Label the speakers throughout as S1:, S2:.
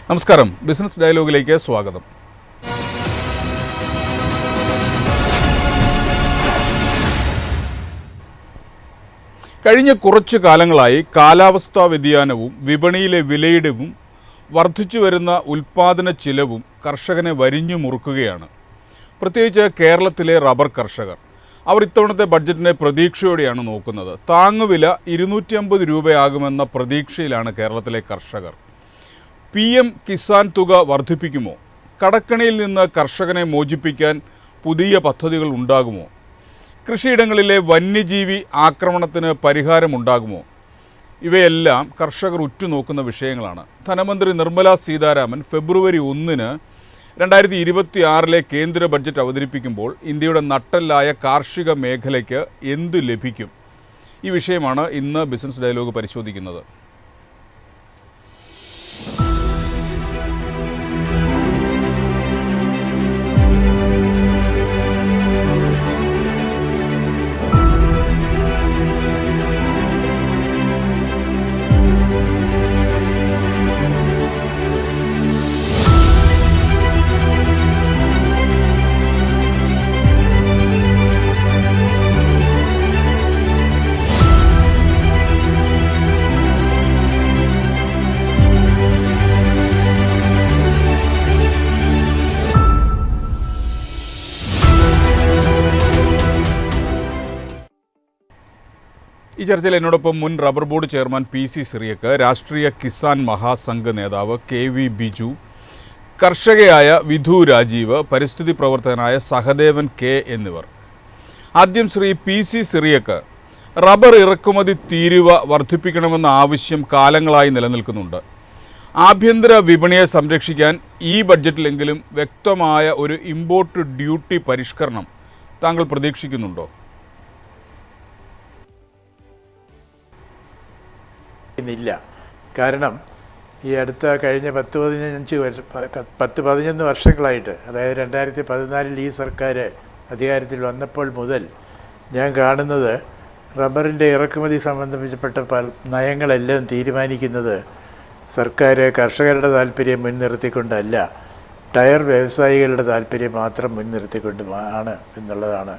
S1: നമസ്കാരം, ബിസിനസ് ഡയലോഗിലേക്ക് സ്വാഗതം. കഴിഞ്ഞ കുറച്ചു കാലങ്ങളായി കാലാവസ്ഥാ വ്യതിയാനവും വിപണിയിലെ വിലയിടിവും വർദ്ധിച്ചു വരുന്ന ഉൽപ്പാദന ചിലവും കർഷകനെ വരിഞ്ഞു മുറുക്കുകയാണ്. പ്രത്യേകിച്ച് കേരളത്തിലെ റബ്ബർ കർഷകർ. അവർ ഇത്തവണത്തെ ബഡ്ജറ്റിനെ പ്രതീക്ഷയോടെയാണ് നോക്കുന്നത്. താങ്ങുവില 250 രൂപയാകുമെന്ന പ്രതീക്ഷയിലാണ് കേരളത്തിലെ കർഷകർ. PM കിസാൻ തുക വർദ്ധിപ്പിക്കുമോ? കടക്കണിയിൽ നിന്ന് കർഷകനെ മോചിപ്പിക്കാൻ പുതിയ പദ്ധതികൾ ഉണ്ടാകുമോ? കൃഷിയിടങ്ങളിലെ വന്യജീവി ആക്രമണത്തിന് പരിഹാരമുണ്ടാകുമോ? ഇവയെല്ലാം കർഷകർ ഉറ്റുനോക്കുന്ന വിഷയങ്ങളാണ്. ധനമന്ത്രി നിർമ്മല സീതാരാമൻ ഫെബ്രുവരി 1-ന് 2026 കേന്ദ്ര ബഡ്ജറ്റ് അവതരിപ്പിക്കുമ്പോൾ ഇന്ത്യയുടെ നട്ടെല്ലായ കാർഷിക മേഖലയ്ക്ക് എന്ത് ലഭിക്കും? ഈ വിഷയമാണ് ഇന്ന് ബിസിനസ് ഡയലോഗ് പരിശോധിക്കുന്നത്. ഈ ചർച്ചയിൽ എന്നോടൊപ്പം മുൻ റബ്ബർ ബോർഡ് ചെയർമാൻ PC സിറിയക്ക്, രാഷ്ട്രീയ കിസാൻ മഹാസംഘ് നേതാവ് KV ബിജു, കർഷകയായ വിധു രാജീവ്, പരിസ്ഥിതി പ്രവർത്തകനായ സഹദേവൻ K എന്നിവർ. ആദ്യം ശ്രീ PC സിറിയക്ക്, റബ്ബർ ഇറക്കുമതി തീരുവ വർദ്ധിപ്പിക്കണമെന്ന ആവശ്യം കാലങ്ങളായി നിലനിൽക്കുന്നുണ്ട്. ആഭ്യന്തര വിപണിയെ സംരക്ഷിക്കാൻ ഈ ബഡ്ജറ്റിലെങ്കിലും വ്യക്തമായ ഒരു ഇമ്പോർട്ട് ഡ്യൂട്ടി പരിഷ്കരണം താങ്കൾ പ്രതീക്ഷിക്കുന്നുണ്ടോ?
S2: ഇല്ല. കാരണം ഈ അടുത്ത കഴിഞ്ഞ 10-15 വർഷങ്ങളായിട്ട്, അതായത് 2014 ഈ സർക്കാർ അധികാരത്തിൽ വന്നപ്പോൾ മുതൽ ഞാൻ കാണുന്നത് റബ്ബറിൻ്റെ ഇറക്കുമതി സംബന്ധിക്കപ്പെട്ട നയങ്ങളെല്ലാം തീരുമാനിക്കുന്നത് സർക്കാർ കർഷകരുടെ താല്പര്യം മുൻനിർത്തിക്കൊണ്ടല്ല, ടയർ വ്യവസായികളുടെ താല്പര്യം മാത്രം മുൻനിർത്തിക്കൊണ്ട് ആണ് എന്നുള്ളതാണ്.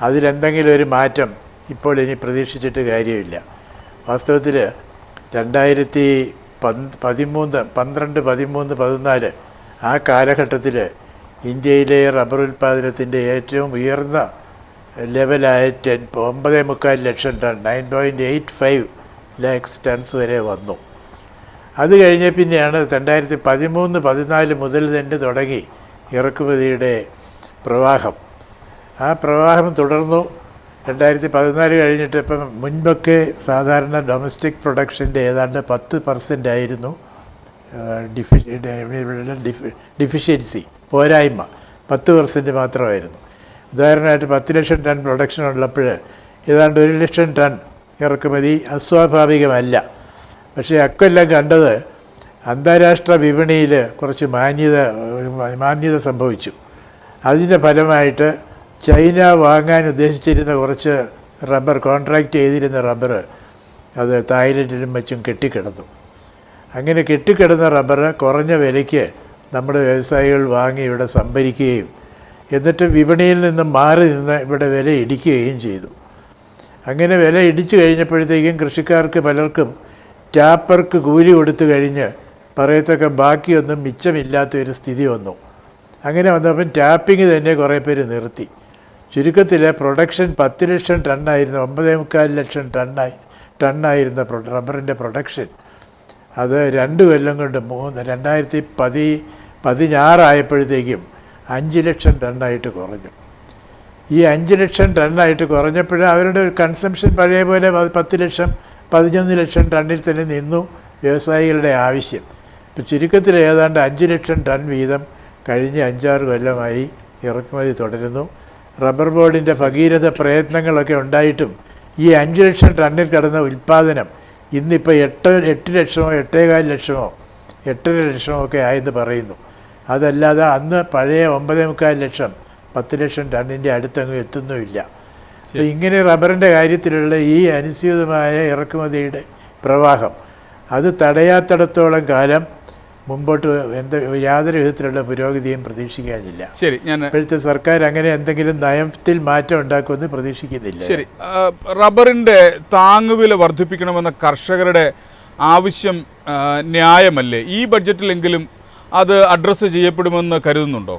S2: അതിലെന്തെങ്കിലും ഒരു മാറ്റം ഇപ്പോൾ ഇനി പ്രതീക്ഷിച്ചിട്ട് കാര്യമില്ല. വാസ്തവത്തിൽ 2012, 13, 14 ആ കാലഘട്ടത്തിൽ ഇന്ത്യയിലെ റബ്ബർ ഉൽപ്പാദനത്തിൻ്റെ ഏറ്റവും ഉയർന്ന ലെവലായ 9.25 ലക്ഷം ടൺ, 9.85 ലാക്സ് ടൺസ് വരെ വന്നു. അത് കഴിഞ്ഞ പിന്നെയാണ് 2013-14 മുതൽ തന്നെ തുടങ്ങി ഇറക്കുമതിയുടെ പ്രവാഹം. ആ പ്രവാഹം തുടർന്നു. 2014 കഴിഞ്ഞിട്ട് ഇപ്പം മുൻപൊക്കെ സാധാരണ ഡൊമസ്റ്റിക് പ്രൊഡക്ഷൻ്റെ ഏതാണ്ട് 10% ആയിരുന്നു ഡിഫിഷ്യൻസി, പോരായ്മ 10% മാത്രമായിരുന്നു. ഉദാഹരണമായിട്ട് 10 ലക്ഷം ടൺ പ്രൊഡക്ഷൻ ഉള്ളപ്പോൾ ഏതാണ്ട് 1 ലക്ഷം ടൺ ഇറക്കുമതി അസ്വാഭാവികമല്ല. പക്ഷേ അക്കൊല്ലം കണ്ടത് അന്താരാഷ്ട്ര വിപണിയിൽ കുറച്ച് മാന്യത സംഭവിച്ചു. അതിൻ്റെ ഫലമായിട്ട് ചൈന വാങ്ങാൻ ഉദ്ദേശിച്ചിരുന്ന കുറച്ച് റബ്ബർ, കോൺട്രാക്റ്റ് ചെയ്തിരുന്ന റബ്ബർ, അത് തായ്ലൻഡിലും മറ്റും കെട്ടിക്കിടന്നു. അങ്ങനെ കെട്ടിക്കിടന്ന റബ്ബർ കുറഞ്ഞ വിലയ്ക്ക് നമ്മുടെ വ്യവസായികൾ വാങ്ങി ഇവിടെ സംഭരിക്കുകയും എന്നിട്ട് വിപണിയിൽ നിന്ന് മാറി നിന്ന് ഇവിടെ വില ഇടിക്കുകയും ചെയ്തു. അങ്ങനെ വില ഇടിച്ചു കഴിഞ്ഞപ്പോഴത്തേക്കും കൃഷിക്കാർക്ക് പലർക്കും ടാപ്പർക്ക് കൂലി കൊടുത്തു കഴിഞ്ഞ് പറയത്തൊക്കെ ബാക്കിയൊന്നും മിച്ചമില്ലാത്തൊരു സ്ഥിതി വന്നു. അങ്ങനെ വന്നപ്പം ടാപ്പിംഗ് തന്നെ കുറേ പേര് നിർത്തി. ചുരുക്കത്തിൽ പ്രൊഡക്ഷൻ 10 ലക്ഷം ടണ്ണായിരുന്നു, 9.25 ലക്ഷം ടണ്ണായിരുന്ന റബ്ബറിൻ്റെ പ്രൊഡക്ഷൻ അത് 2 കൊല്ലം കൊണ്ട് 2016 ആയപ്പോഴത്തേക്കും 5 ലക്ഷം ടണ്ണായിട്ട് കുറഞ്ഞു. ഈ 5 ലക്ഷം ടണ്ണായിട്ട് കുറഞ്ഞപ്പോൾ അവരുടെ കൺസംഷൻ പഴയ പോലെ 10 ലക്ഷം 11 ലക്ഷം ടണ്ണിൽ തന്നെ നിന്നു വ്യവസായികളുടെ ആവശ്യം. ഇപ്പോൾ ചുരുക്കത്തിൽ ഏതാണ്ട് 5 ലക്ഷം ടൺ വീതം കഴിഞ്ഞ 5-6 കൊല്ലമായി ഇറക്കുമതി തുടരുന്നു. റബ്ബർ ബോർഡിൻ്റെ ഭഗീരഥ പ്രയത്നങ്ങളൊക്കെ ഉണ്ടായിട്ടും ഈ 5 ലക്ഷം ടണ്ണിൽ കടന്ന ഉൽപ്പാദനം ഇന്നിപ്പോൾ 8 ലക്ഷമോ 8.25 ലക്ഷമോ 8.5 ലക്ഷമോ ഒക്കെ ആയെന്ന് പറയുന്നു. അതല്ലാതെ അന്ന് പഴയ 9.25 ലക്ഷം 10 ലക്ഷം ടണ്ണിൻ്റെ അടുത്തങ്ങ് എത്തുന്നുമില്ല. അപ്പോൾ ഇങ്ങനെ റബ്ബറിൻ്റെ കാര്യത്തിലുള്ള ഈ അനുസ്യൂതമായ ഇറക്കുമതിയുടെ പ്രവാഹം അത് തടയാത്തിടത്തോളം കാലം മുമ്പോട്ട് യാതൊരു വിധത്തിലുള്ള പുരോഗതിയും പ്രതീക്ഷിക്കാനില്ല.
S1: ശരി, ഞാൻ
S2: ഇപ്പോഴത്തെ സർക്കാർ അങ്ങനെ എന്തെങ്കിലും നയത്തിൽ മാറ്റം ഉണ്ടാക്കുമെന്ന് പ്രതീക്ഷിക്കുന്നില്ല.
S1: ശരി, റബ്ബറിൻ്റെ താങ്ങുവില വർദ്ധിപ്പിക്കണമെന്ന കർഷകരുടെ ആവശ്യം ന്യായമല്ലേ? ഈ ബഡ്ജറ്റിലെങ്കിലും അത് അഡ്രസ്സ് ചെയ്യപ്പെടുമെന്ന് കരുതുന്നുണ്ടോ?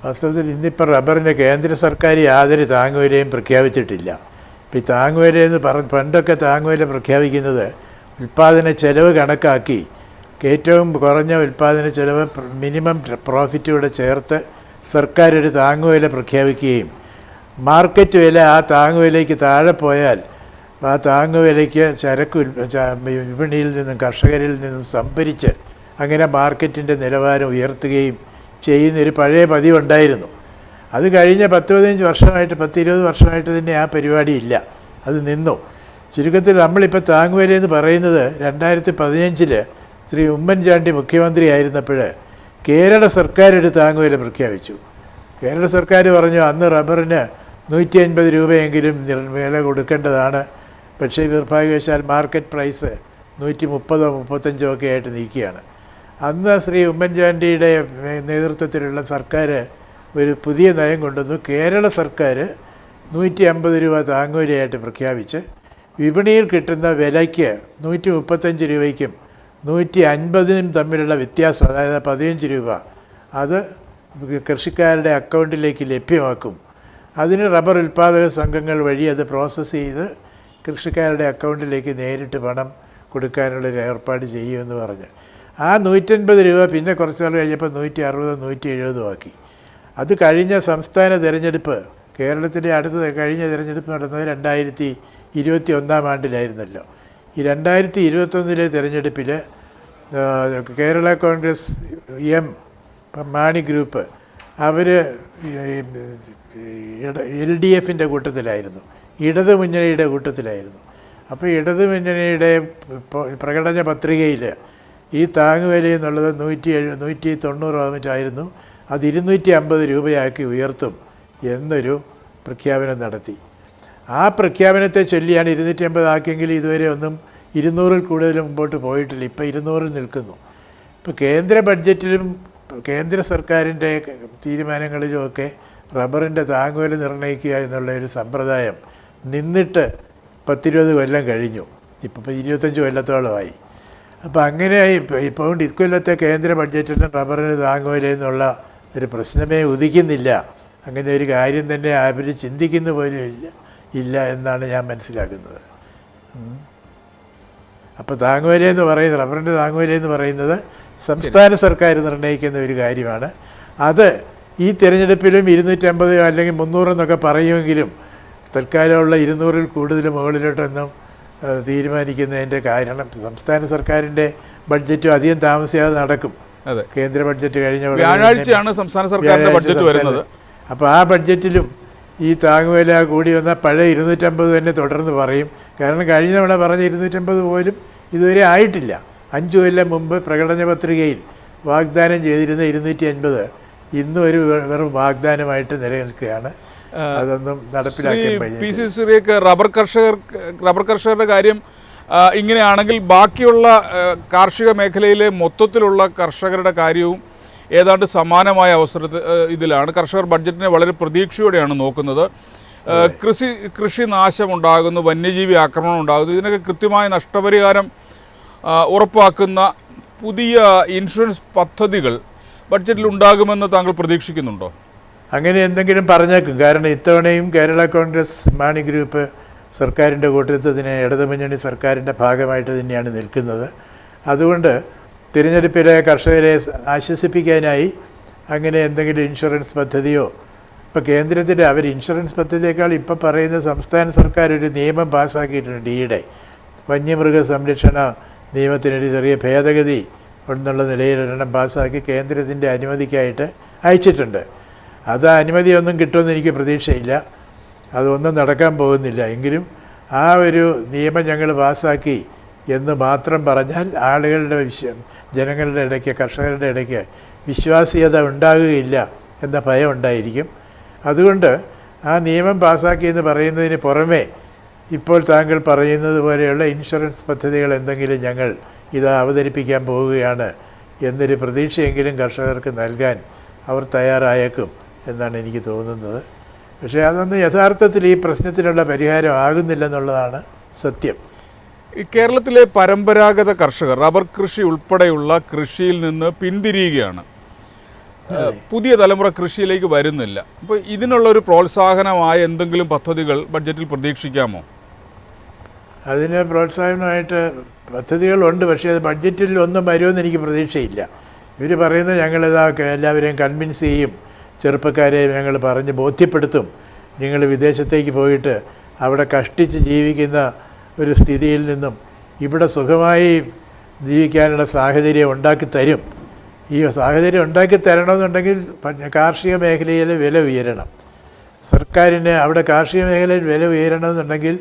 S2: വാസ്തവത്തിൽ ഇന്നിപ്പോൾ റബ്ബറിൻ്റെ കേന്ദ്ര സർക്കാർ യാതൊരു താങ്ങുവിലയും പ്രഖ്യാപിച്ചിട്ടില്ല. ഇപ്പോൾ ഈ താങ്ങുവിലയെന്ന് പണ്ടൊക്കെ താങ്ങുവില പ്രഖ്യാപിക്കുന്നത് ഉൽപ്പാദന ചെലവ് കണക്കാക്കി ഏറ്റവും കുറഞ്ഞ ഉൽപ്പാദന ചെലവ് മിനിമം പ്രോഫിറ്റൂടെ ചേർത്ത് സർക്കാർ ഒരു താങ്ങുവില പ്രഖ്യാപിക്കുകയും മാർക്കറ്റ് വില ആ താങ്ങുവിലയ്ക്ക് താഴെ പോയാൽ ആ താങ്ങുവിലയ്ക്ക് ചരക്ക് വിപണിയിൽ നിന്നും കർഷകരിൽ നിന്നും സംഭരിച്ച് അങ്ങനെ മാർക്കറ്റിൻ്റെ നിലവാരം ഉയർത്തുകയും ചെയ്യുന്നൊരു പഴയ പതിവുണ്ടായിരുന്നു. അത് കഴിഞ്ഞ 10-15 വർഷമായിട്ട് 10-20 വർഷമായിട്ട് തന്നെ ആ പരിപാടി ഇല്ല, അത് നിന്നു. ചുരുക്കത്തിൽ നമ്മളിപ്പോൾ താങ്ങുവിലയെന്ന് പറയുന്നത് 2015 ശ്രീ ഉമ്മൻചാണ്ടി മുഖ്യമന്ത്രി ആയിരുന്നപ്പോൾ കേരള സർക്കാർ ഒരു താങ്ങുവില പ്രഖ്യാപിച്ചു. കേരള സർക്കാർ പറഞ്ഞു അന്ന് റബ്ബറിന് 150 രൂപയെങ്കിലും വില കൊടുക്കേണ്ടതാണ്. പക്ഷേ നിർഭാഗ്യവശാൽ മാർക്കറ്റ് പ്രൈസ് 130-135 ഒക്കെ ആയിട്ട് നീക്കുകയാണ്. അന്ന് ശ്രീ ഉമ്മൻചാണ്ടിയുടെ നേതൃത്വത്തിലുള്ള സർക്കാർ ഒരു പുതിയ നയം കൊണ്ടുവന്നു. കേരള സർക്കാർ 150 രൂപ താങ്ങുവിലയായിട്ട് പ്രഖ്യാപിച്ച് വിപണിയിൽ കിട്ടുന്ന വിലയ്ക്ക് 135 രൂപയ്ക്കും 150നും തമ്മിലുള്ള വ്യത്യാസം, അതായത് 15 രൂപ, അത് കൃഷിക്കാരുടെ അക്കൗണ്ടിലേക്ക് ലഭ്യമാക്കും. അതിന് റബ്ബർ ഉൽപ്പാദക സംഘങ്ങൾ വഴി അത് പ്രോസസ്സ് ചെയ്ത് കൃഷിക്കാരുടെ അക്കൗണ്ടിലേക്ക് നേരിട്ട് പണം കൊടുക്കാനുള്ളൊരു ഏർപ്പാട് ചെയ്യുമെന്ന് പറഞ്ഞ് ആ 150 രൂപ പിന്നെ കുറച്ച് നാൾ കഴിഞ്ഞപ്പോൾ 160-170 ആക്കി. അത് കഴിഞ്ഞ സംസ്ഥാന തിരഞ്ഞെടുപ്പ്, കേരളത്തിൻ്റെ കഴിഞ്ഞ തിരഞ്ഞെടുപ്പ് നടന്നത് 2021 ആണ്ടിലായിരുന്നല്ലോ. ഈ 2021 തിരഞ്ഞെടുപ്പിൽ കേരള കോൺഗ്രസ് മാണി ഗ്രൂപ്പ് അവർ LDFിൻ്റെ കൂട്ടത്തിലായിരുന്നു, ഇടതു മുന്നണിയുടെ കൂട്ടത്തിലായിരുന്നു. അപ്പോൾ ഇടതു മുന്നണിയുടെ പ്രകടന പത്രികയിൽ ഈ താങ്ങുവില എന്നുള്ളത് 190 അത് 250 രൂപയാക്കി ഉയർത്തും എന്നൊരു പ്രഖ്യാപനം നടത്തി. ആ പ്രഖ്യാപനത്തെ ചൊല്ലിയാണ് 250 ആക്കിയെങ്കിൽ ഇതുവരെ ഒന്നും 200-ൽ കൂടുതൽ മുമ്പോട്ട് പോയിട്ടില്ല. ഇപ്പോൾ 200-ൽ നിൽക്കുന്നു. ഇപ്പോൾ കേന്ദ്ര ബഡ്ജറ്റിലും കേന്ദ്ര സർക്കാരിൻ്റെ തീരുമാനങ്ങളിലുമൊക്കെ റബ്ബറിൻ്റെ താങ്ങുവില നിർണ്ണയിക്കുക എന്നുള്ള ഒരു സമ്പ്രദായം നിന്നിട്ട് 10-20 കൊല്ലം കഴിഞ്ഞു. ഇപ്പോൾ 25 കൊല്ലത്തോളമായി. അപ്പോൾ അങ്ങനെയായി ഇപ്പോൾ ഇക്കൊല്ലത്തെ കേന്ദ്ര ബഡ്ജറ്റിലും റബ്ബറിന് താങ്ങുവില എന്നുള്ള ഒരു പ്രശ്നമേ ഉദിക്കുന്നില്ല. അങ്ങനെ ഒരു കാര്യം തന്നെ അവർ ചിന്തിക്കുന്ന പോലും ഇല്ല എന്നാണ് ഞാൻ മനസ്സിലാക്കുന്നത്. അപ്പോൾ താങ്ങുവിലയെന്ന് പറയുന്നത്, റബ്ബറിൻ്റെ താങ്ങുവിലയെന്ന് പറയുന്നത് സംസ്ഥാന സർക്കാർ നിർണ്ണയിക്കുന്ന ഒരു കാര്യമാണ്. അത് ഈ തിരഞ്ഞെടുപ്പിലും 250 അല്ലെങ്കിൽ 300 എന്നൊക്കെ പറയുമെങ്കിലും തൽക്കാലമുള്ള 200-ൽ കൂടുതൽ മുകളിലോട്ടൊന്നും തീരുമാനിക്കുന്നതിൻ്റെ കാരണം സംസ്ഥാന സർക്കാരിൻ്റെ ബഡ്ജറ്റും അധികം താമസിയാതെ നടക്കും.
S1: അതെ,
S2: കേന്ദ്ര ബഡ്ജറ്റ് കഴിഞ്ഞ
S1: വ്യാഴാഴ്ചയാണ് സംസ്ഥാന സർക്കാരിൻ്റെ ബഡ്ജറ്റ് വരുന്നത്.
S2: അപ്പോൾ ആ ബഡ്ജറ്റിലും ഈ താങ്ങുവില കൂടി വന്നാൽ പഴയ 250 തന്നെ തുടർന്ന് പറയും. കാരണം കഴിഞ്ഞ തവണ പറഞ്ഞ 250 പോലും ഇതുവരെ ആയിട്ടില്ല. 5 കൊല്ലം മുമ്പ് പ്രകടന പത്രികയിൽ വാഗ്ദാനം ചെയ്തിരുന്ന 250 ഇന്നും ഒരു വെറും വാഗ്ദാനമായിട്ട് നിലനിൽക്കുകയാണ്. അതൊന്നും നടപ്പിലാക്കാൻ
S1: പി സി സിറിയക്ക് റബ്ബർ കർഷകരുടെ കാര്യം ഇങ്ങനെയാണെങ്കിൽ ബാക്കിയുള്ള കാർഷിക മേഖലയിലെ മൊത്തത്തിലുള്ള കർഷകരുടെ കാര്യവും ഏതാണ്ട് സമാനമായ ഇതിലാണ്. കർഷകർ ബഡ്ജറ്റിനെ വളരെ പ്രതീക്ഷയോടെയാണ് നോക്കുന്നത്. കൃഷി നാശമുണ്ടാകുന്നു, വന്യജീവി ആക്രമണം ഉണ്ടാകുന്നു, ഇതിനൊക്കെ കൃത്യമായ നഷ്ടപരിഹാരം ഉറപ്പാക്കുന്ന പുതിയ ഇൻഷുറൻസ് പദ്ധതികൾ ബഡ്ജറ്റിൽ ഉണ്ടാകുമെന്ന് താങ്കൾ പ്രതീക്ഷിക്കുന്നുണ്ടോ?
S2: അങ്ങനെ എന്തെങ്കിലും പറഞ്ഞേക്കും. കാരണം ഇത്തവണയും കേരള കോൺഗ്രസ് മാണി ഗ്രൂപ്പ് സർക്കാരിൻ്റെ കൂട്ടത്തിന് ഇടതുമുന്നണി സർക്കാരിൻ്റെ ഭാഗമായിട്ട് തന്നെയാണ് നിൽക്കുന്നത്. അതുകൊണ്ട് തിരഞ്ഞെടുപ്പിലെ കർഷകരെ ആശ്വസിപ്പിക്കാനായി അങ്ങനെ എന്തെങ്കിലും ഇൻഷുറൻസ് പദ്ധതിയോ, ഇപ്പോൾ കേന്ദ്രത്തിൻ്റെ അവർ ഇൻഷുറൻസ് പദ്ധതിയേക്കാൾ ഇപ്പോൾ പറയുന്ന സംസ്ഥാന സർക്കാർ ഒരു നിയമം പാസ്സാക്കിയിട്ടുണ്ട്. ഈയിടെ വന്യമൃഗ സംരക്ഷണ നിയമത്തിനൊരു ചെറിയ ഭേദഗതി എന്നുള്ള നിലയിൽ ഒരെണ്ണം പാസ്സാക്കി കേന്ദ്രത്തിൻ്റെ അനുമതിക്കായിട്ട് അയച്ചിട്ടുണ്ട്. അത് അനുമതിയൊന്നും കിട്ടുമെന്ന് എനിക്ക് പ്രതീക്ഷയില്ല, അതൊന്നും നടക്കാൻ പോകുന്നില്ല. എങ്കിലും ആ ഒരു നിയമം ഞങ്ങൾ പാസ്സാക്കി എന്ന് മാത്രം പറഞ്ഞാൽ ആളുകളുടെ ജനങ്ങളുടെ ഇടയ്ക്ക്, കർഷകരുടെ ഇടയ്ക്ക് വിശ്വാസ്യത ഉണ്ടാകുകയില്ല എന്ന ഭയം ഉണ്ടായിരിക്കും. അതുകൊണ്ട് ആ നിയമം പാസ്സാക്കിയെന്ന് പറയുന്നതിന് പുറമേ ഇപ്പോൾ താങ്കൾ പറയുന്നത് പോലെയുള്ള ഇൻഷുറൻസ് പദ്ധതികൾ എന്തെങ്കിലും ഞങ്ങൾ ഇത് അവതരിപ്പിക്കാൻ പോവുകയാണ് എന്നൊരു പ്രതീക്ഷയെങ്കിലും കർഷകർക്ക് നൽകാൻ അവർ തയ്യാറായേക്കും എന്നാണ് എനിക്ക് തോന്നുന്നത്. പക്ഷേ അതൊന്നും യഥാർത്ഥത്തിൽ ഈ പ്രശ്നത്തിനുള്ള പരിഹാരം ആകുന്നില്ലെന്നുള്ളതാണ് സത്യം.
S1: ഈ കേരളത്തിലെ പരമ്പരാഗത കർഷകർ റബ്ബർ കൃഷി ഉൾപ്പെടെയുള്ള കൃഷിയിൽ നിന്ന് പിന്തിരിയുകയാണ്. പുതിയ തലമുറ കൃഷിയിലേക്ക് വരുന്നില്ല. അപ്പോൾ ഇതിനുള്ള ഒരു പ്രോത്സാഹനമായ എന്തെങ്കിലും പദ്ധതികൾ ബഡ്ജറ്റിൽ പ്രതീക്ഷിക്കാമോ?
S2: അതിന് പ്രോത്സാഹനമായിട്ട് പദ്ധതികളുണ്ട്, പക്ഷേ അത് ബഡ്ജറ്റിൽ ഒന്നും വരുമെന്ന് എനിക്ക് പ്രതീക്ഷയില്ല. ഇവർ പറയുന്നത് ഞങ്ങളിതൊക്കെ എല്ലാവരെയും കൺവിൻസ് ചെയ്യും, ചെറുപ്പക്കാരെ ഞങ്ങൾ പറഞ്ഞ് ബോധ്യപ്പെടുത്തും, നിങ്ങൾ വിദേശത്തേക്ക് പോയിട്ട് അവിടെ കഷ്ടിച്ച് ജീവിക്കുന്ന ഒരു സ്ഥിതിയിൽ നിന്നും ഇവിടെ സുഖമായി ജീവിക്കാനുള്ള സാഹചര്യം ഉണ്ടാക്കി തരും. ഈ സാഹചര്യം ഉണ്ടാക്കി തരണമെന്നുണ്ടെങ്കിൽ കാർഷിക മേഖലയിലെ വില ഉയരണം. സർക്കാരിന് അവിടെ കാർഷിക മേഖലയിൽ വില ഉയരണമെന്നുണ്ടെങ്കിൽ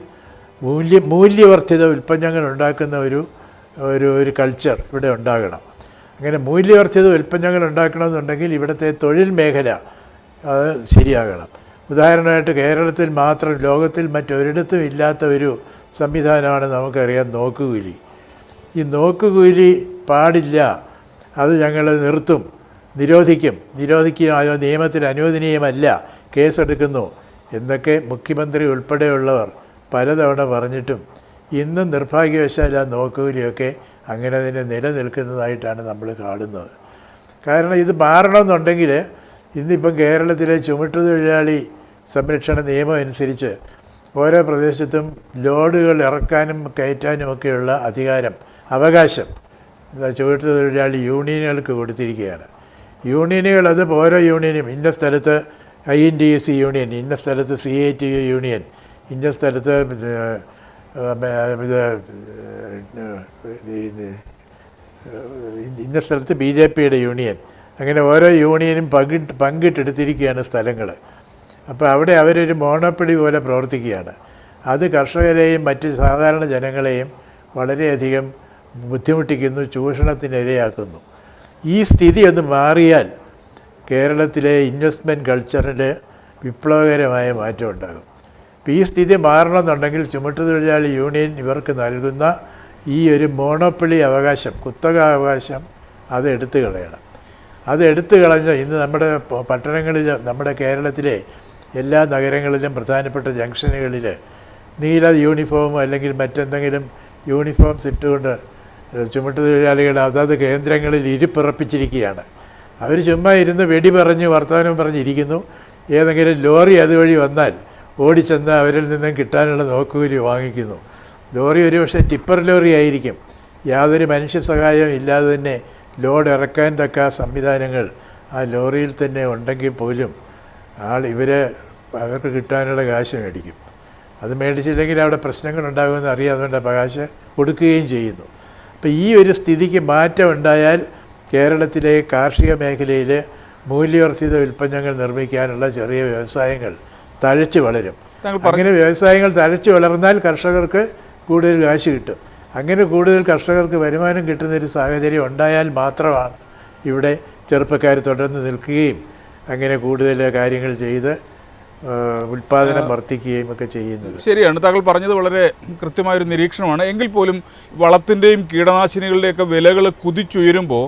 S2: മൂല്യവർദ്ധിത ഉൽപ്പന്നങ്ങൾ ഉണ്ടാക്കുന്ന ഒരു കൾച്ചർ ഇവിടെ ഉണ്ടാകണം. അങ്ങനെ മൂല്യവർദ്ധിത ഉൽപ്പന്നങ്ങൾ ഉണ്ടാക്കണമെന്നുണ്ടെങ്കിൽ ഇവിടുത്തെ തൊഴിൽ മേഖല അത് ശരിയാകണം. ഉദാഹരണമായിട്ട് കേരളത്തിൽ മാത്രം, ലോകത്തിൽ മറ്റൊരിടത്തും ഇല്ലാത്ത ഒരു സംവിധാനമാണ് നമുക്കറിയാം നോക്കുകൂലി. ഈ നോക്കുകൂലി പാടില്ല, അത് ഞങ്ങൾ നിർത്തും, നിരോധിക്കും, അത് നിയമത്തിൽ അനുവദനീയമല്ല, കേസെടുക്കുന്നു എന്നൊക്കെ മുഖ്യമന്ത്രി ഉൾപ്പെടെയുള്ളവർ പലതവണ പറഞ്ഞിട്ടും ഇന്നും നിർഭാഗ്യവശാൽ ആ നോക്കുകൂലിയൊക്കെ അങ്ങനെ തന്നെ നിലനിൽക്കുന്നതായിട്ടാണ് നമ്മൾ കാണുന്നത്. കാരണം ഇത് മാറണമെന്നുണ്ടെങ്കിൽ ഇന്നിപ്പം കേരളത്തിലെ ചുമട്ടുതൊഴിലാളി സംരക്ഷണ നിയമം അനുസരിച്ച് ഓരോ പ്രദേശത്തും ലോഡുകൾ ഇറക്കാനും കയറ്റാനുമൊക്കെയുള്ള അവകാശം ചുമട്ടുതൊഴിലാളി യൂണിയനുകൾക്ക് കൊടുത്തിരിക്കുകയാണ്. യൂണിയനുകൾ അത് ഓരോ യൂണിയനും ഇന്ന സ്ഥലത്ത് INTUC യൂണിയൻ, ഇന്ന സ്ഥലത്ത് CITU യൂണിയൻ, ഇന്ന സ്ഥലത്ത് ഇന്ന സ്ഥലത്ത് BJPയുടെ യൂണിയൻ, അങ്ങനെ ഓരോ യൂണിയനും പങ്കിട്ടെടുത്തിരിക്കുകയാണ് സ്ഥലങ്ങൾ. അപ്പോൾ അവിടെ അവരൊരു മോണോപ്പൊളി പോലെ പ്രവർത്തിക്കുകയാണ്. അത് കർഷകരെയും മറ്റ് സാധാരണ ജനങ്ങളെയും വളരെയധികം ബുദ്ധിമുട്ടിക്കുന്നു, ചൂഷണത്തിനിരയാക്കുന്നു. ഈ സ്ഥിതി ഒന്ന് മാറിയാൽ കേരളത്തിലെ ഇൻവെസ്റ്റ്മെൻറ്റ് കൾച്ചറിൽ വിപ്ലവകരമായ മാറ്റം ഉണ്ടാകും. അപ്പോൾ ഈ സ്ഥിതി മാറണമെന്നുണ്ടെങ്കിൽ ചുമട്ടുതൊഴിലാളി യൂണിയൻ ഇവർക്ക് നൽകുന്ന ഈ ഒരു മോണോപ്പൊളി അവകാശം, കുത്തക അവകാശം, അത് എടുത്തു കളയണം. അത് എടുത്തു കളഞ്ഞ് ഇന്ന് നമ്മുടെ പട്ടണങ്ങളിൽ, നമ്മുടെ കേരളത്തിലെ എല്ലാ നഗരങ്ങളിലും പ്രധാനപ്പെട്ട ജംഗ്ഷനുകളിൽ നീല യൂണിഫോം അല്ലെങ്കിൽ മറ്റെന്തെങ്കിലും യൂണിഫോംസ് ഇട്ടുകൊണ്ട് ചുമട്ടുതൊഴിലാളികൾ അതത് കേന്ദ്രങ്ങളിൽ ഇരിപ്പുറപ്പിച്ചിരിക്കുകയാണ്. അവർ ചുമ്മാ ഇരുന്ന് വെടി പറഞ്ഞ് വർത്തമാനം പറഞ്ഞിരിക്കുന്നു. ഏതെങ്കിലും ലോറി അതുവഴി വന്നാൽ ഓടിച്ചെന്ന് അവരിൽ നിന്നും കിട്ടാനുള്ള നോക്കുകൂലി വാങ്ങിക്കുന്നു. ലോറി ഒരുപക്ഷെ ടിപ്പർ ലോറി ആയിരിക്കും. യാതൊരു മനുഷ്യ സഹായം ഇല്ലാതെ തന്നെ ലോഡ് ഇറക്കാൻ തക്ക സംവിധാനങ്ങൾ ആ ലോറിയിൽ തന്നെ ഉണ്ടെങ്കിൽ പോലും അവർക്ക് കിട്ടാനുള്ള കാശ് മേടിക്കും. അത് മേടിച്ചില്ലെങ്കിൽ അവിടെ പ്രശ്നങ്ങളുണ്ടാകുമെന്ന് അറിയാം, അതുകൊണ്ട് കാശ് കൊടുക്കുകയും ചെയ്യുന്നു. അപ്പോൾ ഈ ഒരു സ്ഥിതിക്ക് മാറ്റം ഉണ്ടായാൽ കേരളത്തിലെ കാർഷിക മേഖലയിൽ മൂല്യവർദ്ധിത ഉൽപ്പന്നങ്ങൾ നിർമ്മിക്കാനുള്ള ചെറിയ വ്യവസായങ്ങൾ തഴച്ചു വളരും. അങ്ങനെ വ്യവസായങ്ങൾ തഴച്ചു വളർന്നാൽ കർഷകർക്ക് കൂടുതൽ കാശ് കിട്ടും. അങ്ങനെ കൂടുതൽ കർഷകർക്ക് വരുമാനം കിട്ടുന്നൊരു സാഹചര്യം ഉണ്ടായാൽ മാത്രമാണ് ഇവിടെ ചെറുപ്പക്കാർ തുടർന്ന് നിൽക്കുകയും അങ്ങനെ കൂടുതൽ കാര്യങ്ങൾ ചെയ്ത് ഉൽപ്പാദനം വർദ്ധിക്കുകയും ഒക്കെ ചെയ്യുന്നത്.
S1: ശരിയാണ്, താങ്കൾ പറഞ്ഞത് വളരെ കൃത്യമായൊരു നിരീക്ഷണമാണ്. എങ്കിൽ പോലും വളത്തിൻ്റെയും കീടനാശിനികളുടെയൊക്കെ വിലകൾ കുതിച്ചുയരുമ്പോൾ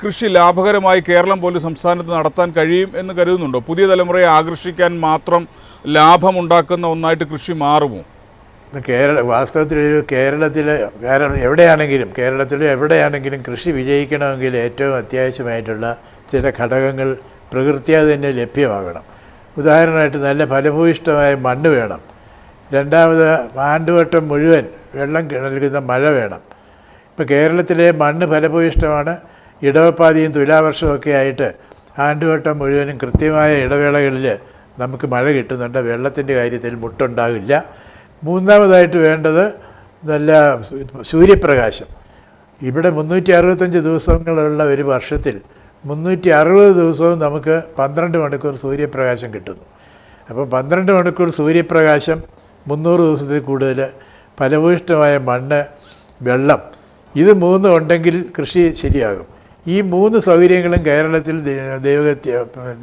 S1: കൃഷി ലാഭകരമായി കേരളം പോലും സംസ്ഥാനത്ത് നടത്താൻ കഴിയും എന്ന് കരുതുന്നുണ്ടോ? പുതിയ തലമുറയെ ആകർഷിക്കാൻ മാത്രം ലാഭമുണ്ടാക്കുന്ന ഒന്നായിട്ട് കൃഷി മാറുമോ?
S2: വാസ്തവത്തിൽ കേരളത്തിൽ എവിടെയാണെങ്കിലും കൃഷി വിജയിക്കണമെങ്കിൽ ഏറ്റവും അത്യാവശ്യമായിട്ടുള്ള ചില ഘടകങ്ങൾ പ്രകൃത്യാ തന്നെ ലഭ്യമാകണം. ഉദാഹരണമായിട്ട് നല്ല ഫലഭൂയിഷ്ടമായ മണ്ണ് വേണം. രണ്ടാമത് ആണ്ടുവട്ടം മുഴുവൻ വെള്ളം നൽകുന്ന മഴ വേണം. ഇപ്പോൾ കേരളത്തിലെ മണ്ണ് ഫലഭൂയിഷ്ടമാണ്. ഇടവപ്പാതിയും തുലാവർഷമൊക്കെ ആയിട്ട് ആണ്ടുവട്ടം മുഴുവനും കൃത്യമായ ഇടവേളകളിൽ നമുക്ക് മഴ കിട്ടുന്നുണ്ട്. വെള്ളത്തിൻ്റെ കാര്യത്തിൽ മുട്ടുണ്ടാകില്ല. മൂന്നാമതായിട്ട് വേണ്ടത് നല്ല സൂര്യപ്രകാശം. ഇവിടെ 365 ദിവസങ്ങളുള്ള ഒരു വർഷത്തിൽ 360 ദിവസവും നമുക്ക് 12 മണിക്കൂർ സൂര്യപ്രകാശം കിട്ടുന്നു. അപ്പോൾ 12 മണിക്കൂർ സൂര്യപ്രകാശം, 300 ദിവസത്തിൽ കൂടുതൽ, ഫലഭൂയിഷ്ടമായ മണ്ണ്, വെള്ളം, ഇത് മൂന്നും ഉണ്ടെങ്കിൽ കൃഷി ശരിയാകും. ഈ 3 സൗകര്യങ്ങളും കേരളത്തിൽ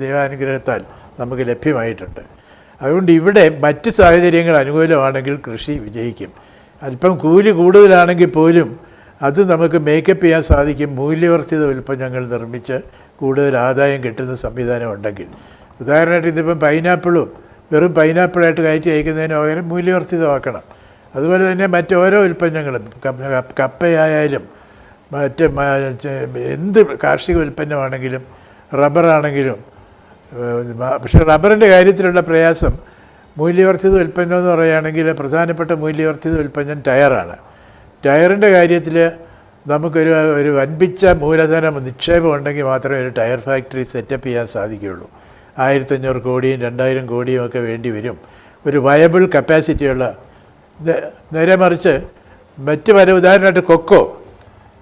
S2: ദൈവാനുഗ്രഹത്താൽ നമുക്ക് ലഭ്യമായിട്ടുണ്ട്. അതുകൊണ്ട് ഇവിടെ മറ്റ് സാഹചര്യങ്ങൾ അനുകൂലമാണെങ്കിൽ കൃഷി വിജയിക്കും. അല്പം കൂലി കൂടുതലാണെങ്കിൽ പോലും അത് നമുക്ക് മേക്കപ്പ് ചെയ്യാൻ സാധിക്കും മൂല്യവർദ്ധിത ഉൽപ്പന്നങ്ങൾ നിർമ്മിച്ച് കൂടുതൽ ആദായം കിട്ടുന്ന സംവിധാനം ഉണ്ടെങ്കിൽ. ഉദാഹരണമായിട്ട് ഇതിപ്പം പൈനാപ്പിളും വെറും പൈനാപ്പിളായിട്ട് കയറ്റി അയക്കുന്നതിന് പകരം മൂല്യവർദ്ധിതമാക്കണം. അതുപോലെ തന്നെ മറ്റോരോ ഉൽപ്പന്നങ്ങളും കപ്പയായാലും മറ്റ് എന്ത് കാർഷിക ഉൽപ്പന്നമാണെങ്കിലും റബ്ബറാണെങ്കിലും. പക്ഷേ റബ്ബറിൻ്റെ കാര്യത്തിലുള്ള പ്രയാസം മൂല്യവർദ്ധിത ഉൽപ്പന്നം എന്ന് പറയുകയാണെങ്കിൽ പ്രധാനപ്പെട്ട മൂല്യവർദ്ധിത ഉൽപ്പന്നം ടയറാണ്. ടയറിൻ്റെ കാര്യത്തിൽ നമുക്കൊരു വൻപിച്ച മൂലധനം നിക്ഷേപം ഉണ്ടെങ്കിൽ മാത്രമേ ഒരു ടയർ ഫാക്ടറി സെറ്റപ്പ് ചെയ്യാൻ സാധിക്കുകയുള്ളൂ. 1500 കോടിയും 2000 കോടിയും ഒക്കെ വേണ്ടി വരും ഒരു വയബിൾ കപ്പാസിറ്റിയുള്ള. നേരെ മറിച്ച് മറ്റ് പല ഉദാഹരണമായിട്ട് കൊക്കോ,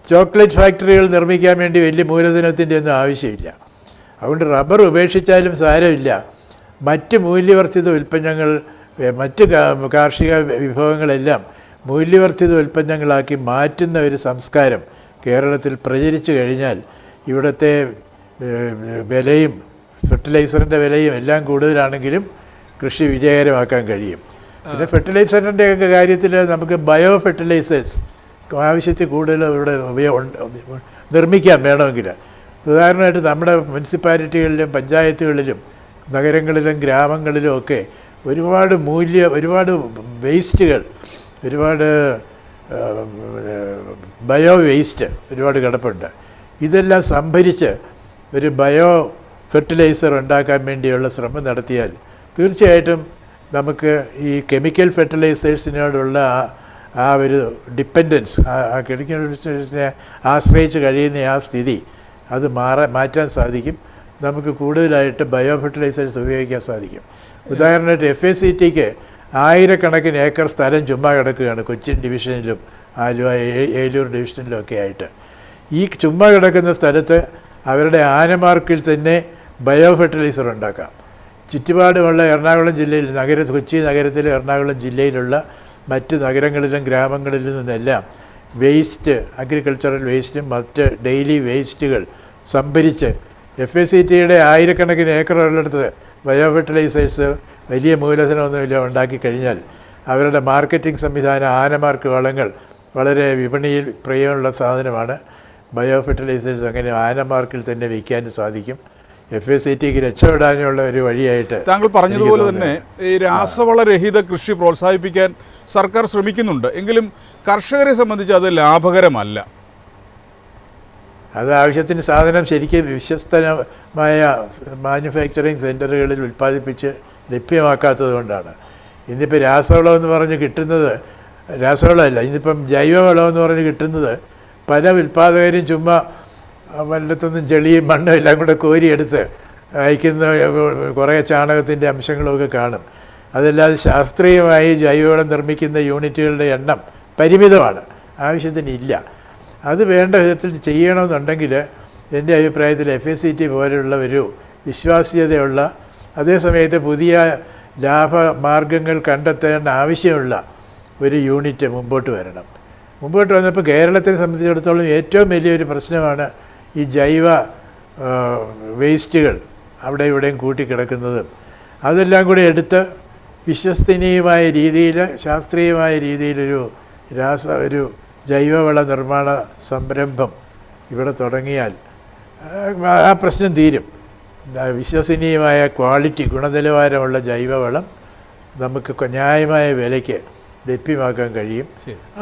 S2: ചോക്ലേറ്റ് ഫാക്ടറികൾ നിർമ്മിക്കാൻ വേണ്ടി വലിയ മൂലധനത്തിൻ്റെ ഒന്നും ആവശ്യമില്ല. അതുകൊണ്ട് റബ്ബർ ഉപേക്ഷിച്ചാലും സാരമില്ല. മറ്റ് മൂല്യവർദ്ധിത ഉൽപ്പന്നങ്ങൾ, മറ്റ് കാർഷിക വിഭവങ്ങളെല്ലാം മൂല്യവർദ്ധിത ഉൽപ്പന്നങ്ങളാക്കി മാറ്റുന്ന ഒരു സംസ്കാരം കേരളത്തിൽ പ്രചരിച്ചു കഴിഞ്ഞാൽ ഇവിടുത്തെ വിലയും ഫെർട്ടിലൈസറിൻ്റെ വിലയും എല്ലാം കൂടുതലാണെങ്കിലും കൃഷി വിജയകരമാക്കാൻ കഴിയും. പിന്നെ ഫെർട്ടിലൈസറിൻ്റെ ഒക്കെ കാര്യത്തിൽ നമുക്ക് ബയോ ഫെർട്ടിലൈസേഴ്സ് ആവശ്യത്തിൽ കൂടുതൽ ഇവിടെ നിർമ്മിക്കാൻ വേണമെങ്കിൽ. ഉദാഹരണമായിട്ട് നമ്മുടെ മുനിസിപ്പാലിറ്റികളിലും പഞ്ചായത്തുകളിലും നഗരങ്ങളിലും ഗ്രാമങ്ങളിലും ഒക്കെ ഒരുപാട് വേസ്റ്റുകൾ, ഒരുപാട് ബയോ വേസ്റ്റ് ഒരുപാട് കിടപ്പുണ്ട്. ഇതെല്ലാം സംഭരിച്ച് ഒരു ബയോ ഫെർട്ടിലൈസർ ഉണ്ടാക്കാൻ വേണ്ടിയുള്ള ശ്രമം നടത്തിയാൽ തീർച്ചയായിട്ടും നമുക്ക് ഈ കെമിക്കൽ ഫെർട്ടിലൈസേഴ്സിനോടുള്ള ആ ഒരു ഡിപ്പെൻഡൻസ്, ആ കെമിക്കൽ ഫെർട്ടിലൈസേഴ്സിനെ ആശ്രയിച്ച് കഴിയുന്ന ആ സ്ഥിതി അത് മാറ്റാൻ സാധിക്കും. നമുക്ക് കൂടുതലായിട്ട് ബയോ ഫെർട്ടിലൈസേഴ്സ് ഉപയോഗിക്കാൻ സാധിക്കും. ഉദാഹരണമായിട്ട് FACTക്ക് 1000 ഏക്കർ സ്ഥലം ചുമ്മാ കിടക്കുകയാണ് കൊച്ചിൻ ഡിവിഷനിലും ആലുവ ഏലൂർ ഡിവിഷനിലും ഒക്കെ ആയിട്ട്. ഈ ചുമ്മാ കിടക്കുന്ന സ്ഥലത്ത് അവരുടെ ആനമാർക്കിൽ തന്നെ ബയോ ഫെർട്ടിലൈസർ ഉണ്ടാക്കാം. ചുറ്റുപാടുമുള്ള എറണാകുളം ജില്ലയിൽ കൊച്ചി നഗരത്തിലെ എറണാകുളം ജില്ലയിലുള്ള മറ്റ് നഗരങ്ങളിലും ഗ്രാമങ്ങളിലും നിന്നെല്ലാം വേസ്റ്റ്, അഗ്രികൾച്ചറൽ വേസ്റ്റും മറ്റ് ഡെയിലി വേസ്റ്റുകൾ സംഭരിച്ച് FACTയുടെ 1000 ഏക്കറുള്ളിടത്ത് ബയോ ഫെർട്ടിലൈസേഴ്സ് വലിയ മൂലധനമൊന്നുമില്ല ഉണ്ടാക്കി കഴിഞ്ഞാൽ അവരുടെ മാർക്കറ്റിംഗ് സംവിധാനം, ആനമാർക്ക് വളങ്ങൾ വളരെ വിപണിയിൽ പ്രിയമുള്ള സാധനമാണ്. ബയോ ഫെർട്ടിലൈസേഴ്സ് അങ്ങനെ ആനമാർക്കിൽ തന്നെ വിൽക്കാൻ സാധിക്കും. FACTക്ക് രക്ഷപ്പെടാനുള്ള ഒരു വഴിയായിട്ട്
S1: താങ്കൾ പറഞ്ഞതുപോലെ തന്നെ ഈ രാസവളരഹിത കൃഷി പ്രോത്സാഹിപ്പിക്കാൻ സർക്കാർ ശ്രമിക്കുന്നുണ്ട്. എങ്കിലും കർഷകരെ സംബന്ധിച്ച് അത് ലാഭകരമല്ല.
S2: അത് ആവശ്യത്തിന് സാധനം ശരിക്കും വിശ്വസ്തമായ മാനുഫാക്ചറിങ് സെൻറ്ററുകളിൽ ഉൽപ്പാദിപ്പിച്ച് ലഭ്യമാക്കാത്തത് കൊണ്ടാണ്. ഇന്നിപ്പോൾ രാസവളം എന്ന് പറഞ്ഞ് കിട്ടുന്നത്, രാസവളമല്ല, ഇന്നിപ്പം ജൈവവളം എന്ന് പറഞ്ഞ് കിട്ടുന്നത് പല ഉൽപ്പാദകരും ചുമ്മാ വല്ലത്തൊന്നും ചെളിയും മണ്ണും എല്ലാം കൂടെ കോരിയെടുത്ത് അയക്കുന്ന കുറേ ചാണകത്തിൻ്റെ അംശങ്ങളുമൊക്കെ കാണും. അതല്ലാതെ ശാസ്ത്രീയമായി ജൈവവളം നിർമ്മിക്കുന്ന യൂണിറ്റുകളുടെ എണ്ണം പരിമിതമാണ്, ആവശ്യത്തിനില്ല. അത് വേണ്ട വിധത്തിൽ ചെയ്യണമെന്നുണ്ടെങ്കിൽ എൻ്റെ അഭിപ്രായത്തിൽ FACT പോലെയുള്ള ഒരു വിശ്വാസ്യതയുള്ള, അതേസമയത്ത് പുതിയ ലാഭമാർഗങ്ങൾ കണ്ടെത്തേണ്ട ആവശ്യമുള്ള ഒരു യൂണിറ്റ് മുമ്പോട്ട് വരണം. മുമ്പോട്ട് വന്നപ്പോൾ കേരളത്തെ സംബന്ധിച്ചിടത്തോളം ഏറ്റവും വലിയൊരു പ്രശ്നമാണ് ഈ ജൈവ വേസ്റ്റുകൾ അവിടെ ഇവിടെയും കൂട്ടിക്കിടക്കുന്നതും. അതെല്ലാം കൂടി എടുത്ത് വിശ്വസനീയമായ രീതിയിൽ, ശാസ്ത്രീയമായ രീതിയിലൊരു ഒരു ജൈവവള നിർമ്മാണ സംരംഭം ഇവിടെ തുടങ്ങിയാൽ ആ പ്രശ്നം തീരും. വിശ്വസനീയമായ ക്വാളിറ്റി, ഗുണനിലവാരമുള്ള ജൈവവളം നമുക്ക് ന്യായമായ വിലയ്ക്ക് ലഭ്യമാക്കാൻ കഴിയും.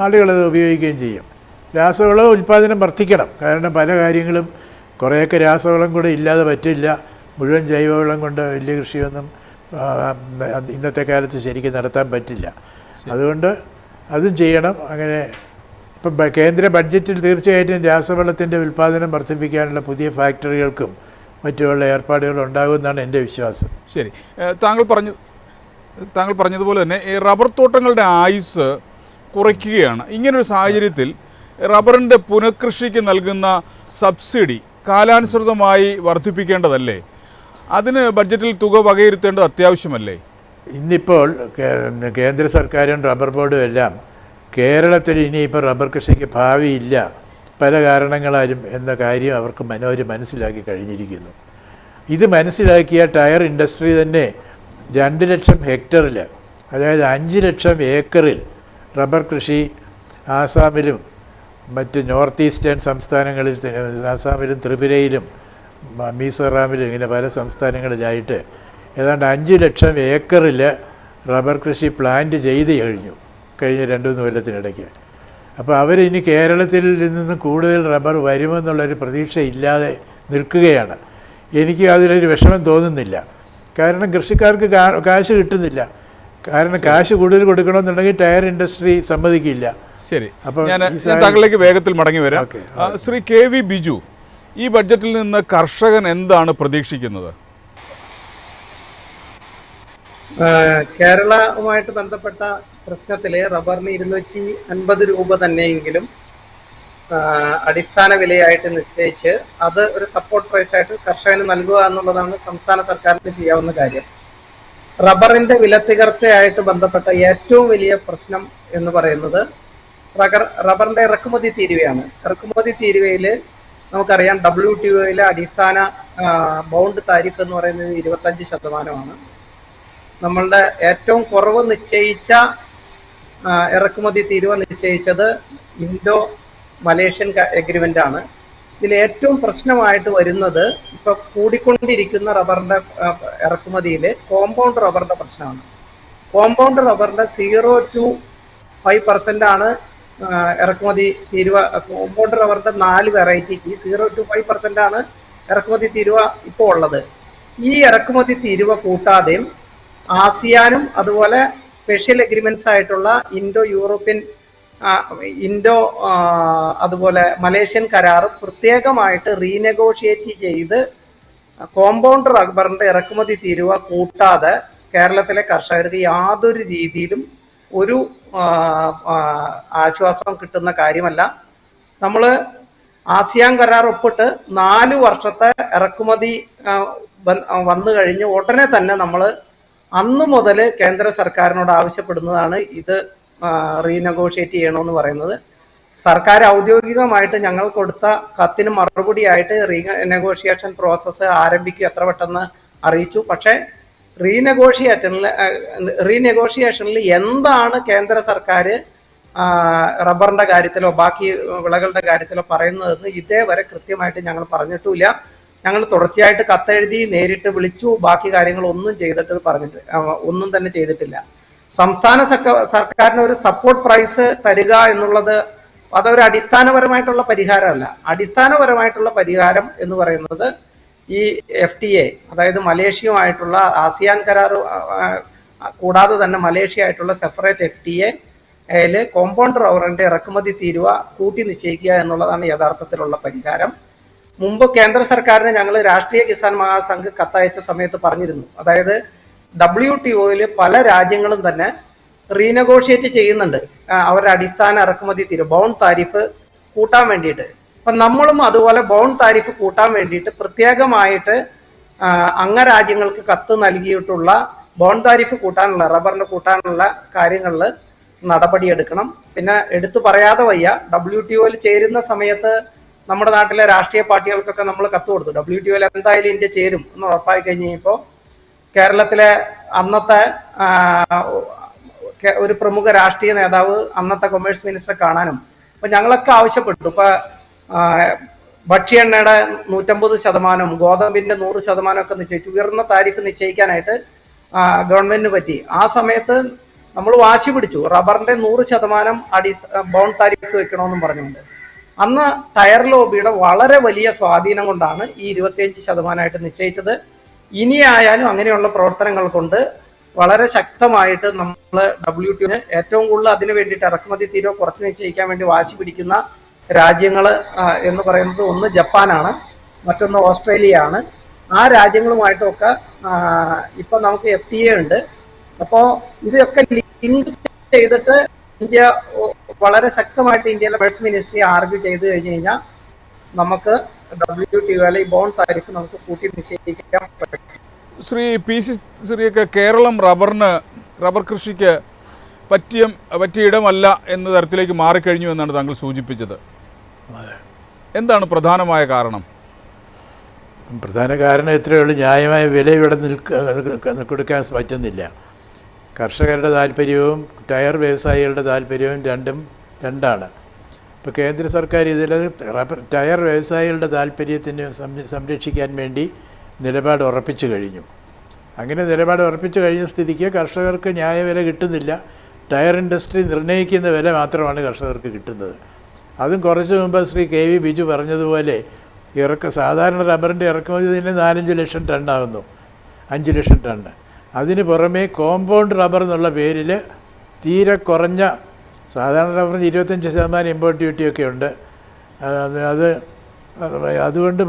S2: ആളുകളത് ഉപയോഗിക്കുകയും ചെയ്യും. രാസവള ഉൽപ്പാദനം വർദ്ധിക്കണം. കാരണം പല കാര്യങ്ങളും കുറേയൊക്കെ രാസവളം കൂടെ ഇല്ലാതെ പറ്റില്ല. മുഴുവൻ ജൈവവളം കൊണ്ട് വലിയ കൃഷിയൊന്നും ഇന്നത്തെ കാലത്ത് ശരിക്കും നടത്താൻ പറ്റില്ല. അതുകൊണ്ട് അതും ചെയ്യണം. അങ്ങനെ ഇപ്പം കേന്ദ്ര ബഡ്ജറ്റിൽ തീർച്ചയായിട്ടും രാസവളത്തിൻ്റെ ഉൽപ്പാദനം വർദ്ധിപ്പിക്കാനുള്ള പുതിയ ഫാക്ടറികൾക്കും മറ്റുള്ള ഏർപ്പാടുകൾ ഉണ്ടാകുമെന്നാണ് എൻ്റെ വിശ്വാസം.
S1: ശരി, താങ്കൾ പറഞ്ഞതുപോലെ തന്നെ ഈ റബ്ബർ തോട്ടങ്ങളുടെ ആയുസ് കുറയ്ക്കുകയാണ്. ഇങ്ങനൊരു സാഹചര്യത്തിൽ റബ്ബറിൻ്റെ പുനഃകൃഷിക്ക് നൽകുന്ന സബ്സിഡി കാലാനുസൃതമായി വർദ്ധിപ്പിക്കേണ്ടതല്ലേ? അതിന് ബഡ്ജറ്റിൽ തുക വകയിരുത്തേണ്ടത് അത്യാവശ്യമല്ലേ?
S2: ഇന്നിപ്പോൾ കേന്ദ്ര സർക്കാരും റബ്ബർ ബോർഡും എല്ലാം കേരളത്തിൽ ഇനിയിപ്പോൾ റബ്ബർ കൃഷിക്ക് ഭാവിയില്ല പല കാരണങ്ങളാലും എന്ന കാര്യം അവർക്ക് മനസ്സിലാക്കി കഴിഞ്ഞിരിക്കുന്നു. ഇത് മനസ്സിലാക്കിയ ടയർ ഇൻഡസ്ട്രി തന്നെ 2 ലക്ഷം ഹെക്ടറിൽ, അതായത് 5 ലക്ഷം ഏക്കറിൽ റബ്ബർ കൃഷി ആസാമിലും മറ്റ് നോർത്ത് ഈസ്റ്റേൺ സംസ്ഥാനങ്ങളിൽ, ആസാമിലും ത്രിപുരയിലും മിസോറാമിലും ഇങ്ങനെ പല സംസ്ഥാനങ്ങളിലായിട്ട് ഏതാണ്ട് 5 ലക്ഷം ഏക്കറിൽ റബ്ബർ കൃഷി പ്ലാന്റ് ചെയ്ത് കഴിഞ്ഞ 2-3 കൊല്ലത്തിനിടയ്ക്ക്. അപ്പോൾ അവരിനി കേരളത്തിൽ നിന്ന് കൂടുതൽ റബ്ബർ വരുമെന്നുള്ളൊരു പ്രതീക്ഷ ഇല്ലാതെ നിൽക്കുകയാണ്. എനിക്ക് അതിലൊരു വിഷമം തോന്നുന്നില്ല. കാരണം കൃഷിക്കാർക്ക് കാശ് കിട്ടുന്നില്ല. കാരണം കാശ് കൂടുതൽ കൊടുക്കണമെന്നുണ്ടെങ്കിൽ ടയർ ഇൻഡസ്ട്രി സമ്മതിക്കില്ല.
S1: ശരി, ഞാൻ താങ്കളിലേക്ക് വേഗത്തിൽ മടങ്ങി വരാം. ശ്രീ KV ബിജു, ഈ ബഡ്ജറ്റിൽ നിന്ന് കർഷകൻ എന്താണ് പ്രതീക്ഷിക്കുന്നത്?
S3: കേരളവുമായിട്ട് ബന്ധപ്പെട്ട പ്രശ്നത്തിൽ റബ്ബറിന് 250 രൂപ തന്നെയെങ്കിലും അടിസ്ഥാന വിലയായിട്ട് നിശ്ചയിച്ച് അത് ഒരു സപ്പോർട്ട് പ്രൈസായിട്ട് കർഷകന് നൽകുക എന്നുള്ളതാണ് സംസ്ഥാന സർക്കാരിന് ചെയ്യാവുന്ന കാര്യം. റബ്ബറിന്റെ വിലത്തികർച്ചയായിട്ട് ബന്ധപ്പെട്ട ഏറ്റവും വലിയ പ്രശ്നം എന്ന് പറയുന്നത് റബ്ബറിന്റെ ഇറക്കുമതി തീരുവയാണ്. ഇറക്കുമതി തീരുവയിൽ നമുക്കറിയാം WTOയിലെ അടിസ്ഥാന ബൗണ്ട് താരിഫ് എന്ന് പറയുന്നത് 25%. നമ്മളുടെ ഏറ്റവും കുറവ് നിശ്ചയിച്ച ഇറക്കുമതി തീരുവ നിശ്ചയിച്ചത് ഇൻഡോ മലേഷ്യൻ എഗ്രിമെന്റ് ആണ്. ഇതിൽ ഏറ്റവും പ്രശ്നമായിട്ട് വരുന്നത് ഇപ്പൊ കൂടിക്കൊണ്ടിരിക്കുന്ന റബ്ബറിന്റെ ഇറക്കുമതിയിൽ കോമ്പൗണ്ട് റബ്ബറിന്റെ പ്രശ്നമാണ്. കോമ്പൗണ്ട് റബ്ബറിന്റെ 0 to 5% ആണ് ഇറക്കുമതി തീരുവ. കോമ്പൗണ്ട് റബ്ബറിന്റെ 4 വെറൈറ്റിക്ക് 0 to 5% ആണ് ഇറക്കുമതി തീരുവ ഇപ്പോൾ ഉള്ളത്. ഈ ഇറക്കുമതി തീരുവ കൂട്ടാതെയും ആസിയാനും അതുപോലെ സ്പെഷ്യൽ എഗ്രിമെന്റ്സ് ആയിട്ടുള്ള ഇൻഡോ അതുപോലെ മലേഷ്യൻ കരാറും പ്രത്യേകമായിട്ട് റീനെഗോഷിയേറ്റ് ചെയ്ത് കോമ്പൗണ്ട് റബ്ബറിന്റെ ഇറക്കുമതി തീരുവ കൂട്ടാതെ കേരളത്തിലെ കർഷകർക്ക് യാതൊരു രീതിയിലും ഒരു ആശ്വാസം കിട്ടുന്ന കാര്യമല്ല. നമ്മൾ ആസിയാൻ കരാർ ഒപ്പിട്ട് 4 വർഷത്തെ ഇറക്കുമതി വന്നു കഴിഞ്ഞ് ഉടനെ തന്നെ നമ്മൾ അന്നു മുതൽ കേന്ദ്ര സർക്കാരിനോട് ആവശ്യപ്പെടുന്നതാണ് ഇത് റീനെഗോഷിയേറ്റ് ചെയ്യണമെന്ന് പറയുന്നത്. സർക്കാർ ഔദ്യോഗികമായിട്ട് ഞങ്ങൾ കൊടുത്ത കത്തിന് മറുപടിയായിട്ട് റീനെഗോഷിയേഷൻ പ്രോസസ്സ് ആരംഭിക്കും എത്ര പെട്ടെന്ന് അറിയിച്ചു. പക്ഷേ റീനെഗോഷിയേഷനിൽ എന്താണ് കേന്ദ്ര സർക്കാർ റബ്ബറിന്റെ കാര്യത്തിലോ ബാക്കി വിളകളുടെ കാര്യത്തിലോ പറയുന്നതെന്ന് ഇതേവരെ കൃത്യമായിട്ട് ഞങ്ങൾ പറഞ്ഞിട്ടുമില്ല. ഞങ്ങൾ തുടർച്ചയായിട്ട് കത്തെഴുതി നേരിട്ട് വിളിച്ചു, ബാക്കി കാര്യങ്ങളൊന്നും ഒന്നും തന്നെ ചെയ്തിട്ടില്ല. സംസ്ഥാന സർക്കാരിന് ഒരു സപ്പോർട്ട് പ്രൈസ് തരിക എന്നുള്ളത് അതൊരു അടിസ്ഥാനപരമായിട്ടുള്ള പരിഹാരമല്ല. അടിസ്ഥാനപരമായിട്ടുള്ള പരിഹാരം എന്ന് പറയുന്നത് ഈ FTA, അതായത് മലേഷ്യയുമായിട്ടുള്ള ആസിയാൻ കരാർ കൂടാതെ തന്നെ മലേഷ്യ ആയിട്ടുള്ള സെപ്പറേറ്റ് FTA കോമ്പൗണ്ട് റബ്ബറിന്റെ ഇറക്കുമതി തീരുവ കൂട്ടി നിശ്ചയിക്കുക എന്നുള്ളതാണ് യഥാർത്ഥത്തിലുള്ള പരിഹാരം. മുമ്പ് കേന്ദ്ര സർക്കാരിന് ഞങ്ങൾ രാഷ്ട്രീയ കിസാൻ മഹാസംഘ് കത്തയച്ച സമയത്ത് പറഞ്ഞിരുന്നു. അതായത് WTOയിൽ പല രാജ്യങ്ങളും തന്നെ റീനെഗോഷിയേറ്റ് ചെയ്യുന്നുണ്ട് അവരുടെ അടിസ്ഥാന ഇറക്കുമതി തീരുവ ബൗണ്ട് താരിഫ് കൂട്ടാൻ വേണ്ടിയിട്ട്. അപ്പം നമ്മളും അതുപോലെ ബൗണ്ട് താരിഫ് കൂട്ടാൻ വേണ്ടിയിട്ട് പ്രത്യേകമായിട്ട് അംഗരാജ്യങ്ങൾക്ക് കത്ത് നൽകിയിട്ടുള്ള ബൗണ്ട് താരിഫ് കൂട്ടാനുള്ള റബ്ബറിന് കൂട്ടാനുള്ള കാര്യങ്ങളിൽ നടപടിയെടുക്കണം. പിന്നെ എടുത്തു പറയാതെ വയ്യ, WTOയിൽ ചേരുന്ന സമയത്ത് നമ്മുടെ നാട്ടിലെ രാഷ്ട്രീയ പാർട്ടികൾക്കൊക്കെ നമ്മൾ കത്ത് കൊടുത്തു. WTOയിൽ എന്തായാലും ഇന്ത്യ ചേരും എന്ന് ഉറപ്പായി കഴിഞ്ഞപ്പോൾ കേരളത്തിലെ അന്നത്തെ ഒരു പ്രമുഖ രാഷ്ട്രീയ നേതാവ് അന്നത്തെ കൊമേഴ്സ് മിനിസ്റ്ററെ കാണാനും അപ്പം ഞങ്ങളൊക്കെ ആവശ്യപ്പെട്ടു. ഇപ്പം ഭക്ഷ്യ എണ്ണയുടെ 150%, ഗോതമ്പിന്റെ 100% ഒക്കെ നിശ്ചയിച്ചു. ഉയർന്ന താരിഫ് നിശ്ചയിക്കാനായിട്ട് ഗവൺമെന്റിന് പറ്റി. ആ സമയത്ത് നമ്മൾ വാശി പിടിച്ചു റബ്ബറിന്റെ 100% ബൗണ്ട് താരിഫ് വെക്കണമെന്നും പറഞ്ഞുകൊണ്ട്. അന്ന് ടയർ ലോബിയുടെ വളരെ വലിയ സ്വാധീനം കൊണ്ടാണ് ഈ 25% നിശ്ചയിച്ചത്. ഇനിയായാലും അങ്ങനെയുള്ള പ്രവർത്തനങ്ങൾ കൊണ്ട് വളരെ ശക്തമായിട്ട് നമ്മൾ WTO ഏറ്റവും കൂടുതൽ അതിനു വേണ്ടിയിട്ട് ഇറക്കുമതി തീരുവ കുറച്ച് നിശ്ചയിക്കാൻ വേണ്ടി വാശി പിടിക്കുന്ന രാജ്യങ്ങൾ എന്ന് പറയുന്നത് ഒന്ന് ജപ്പാനാണ്, മറ്റൊന്ന് ഓസ്ട്രേലിയ ആണ്. ആ രാജ്യങ്ങളുമായിട്ടൊക്കെ ഇപ്പം നമുക്ക് FTA ഉണ്ട്. അപ്പോൾ ഇതൊക്കെ ലിങ്ക് ചെയ്തിട്ട് ഇന്ത്യ വളരെ ശക്തമായിട്ട് ഇന്ത്യയിലെ കൊമേഴ്സ് മിനിസ്ട്രി ആർഗ്യൂ ചെയ്ത് കഴിഞ്ഞ് കഴിഞ്ഞാൽ നമുക്ക് WTOയിലെ ഈ ബോണ്ട് താരിഫ് നമുക്ക് കൂട്ടി നിശ്ചയിക്കാൻ പറ്റും.
S1: ശ്രീ PC സിറിയക്ക്, കേരളം റബ്ബർ കൃഷിക്ക് പറ്റിയ ഇടമല്ല എന്ന തരത്തിലേക്ക് മാറിക്കഴിഞ്ഞു എന്നാണ് താങ്കൾ സൂചിപ്പിച്ചത്. എന്താണ് പ്രധാനമായ കാരണം?
S2: പ്രധാന കാരണം ഇത്രയേ ഉള്ളൂ, ന്യായമായ വില ഇവിടെ കൊടുക്കാൻ പറ്റുന്നില്ല. കർഷകരുടെ താല്പര്യവും ടയർ വ്യവസായികളുടെ താല്പര്യവും രണ്ടാണ്. ഇപ്പോൾ കേന്ദ്ര സർക്കാർ ഇതിൽ ടയർ വ്യവസായികളുടെ താല്പര്യത്തിന് സംരക്ഷിക്കാൻ വേണ്ടി നിലപാട് ഉറപ്പിച്ചു കഴിഞ്ഞു. അങ്ങനെ നിലപാട് ഉറപ്പിച്ചു കഴിഞ്ഞ സ്ഥിതിക്ക് കർഷകർക്ക് ന്യായവില കിട്ടുന്നില്ല. ടയർ ഇൻഡസ്ട്രി നിർണ്ണയിക്കുന്ന വില മാത്രമാണ് കർഷകർക്ക് കിട്ടുന്നത്. അതും കുറച്ച് മുമ്പ് ശ്രീ KV ബിജു പറഞ്ഞതുപോലെ സാധാരണ റബ്ബറിൻ്റെ ഇറക്കുമതി തന്നെ 4-5 ലക്ഷം ടണ്ണാകുന്നു, 5 ലക്ഷം ടണ്ണ്. അതിന് പുറമേ കോമ്പൗണ്ട് റബ്ബർ എന്നുള്ള പേരിൽ തീരെ കുറഞ്ഞ, സാധാരണ റബ്ബറിന് 25% ഇമ്പോർട്ട് ഡ്യൂട്ടിയൊക്കെ ഉണ്ട്. അതുകൊണ്ട്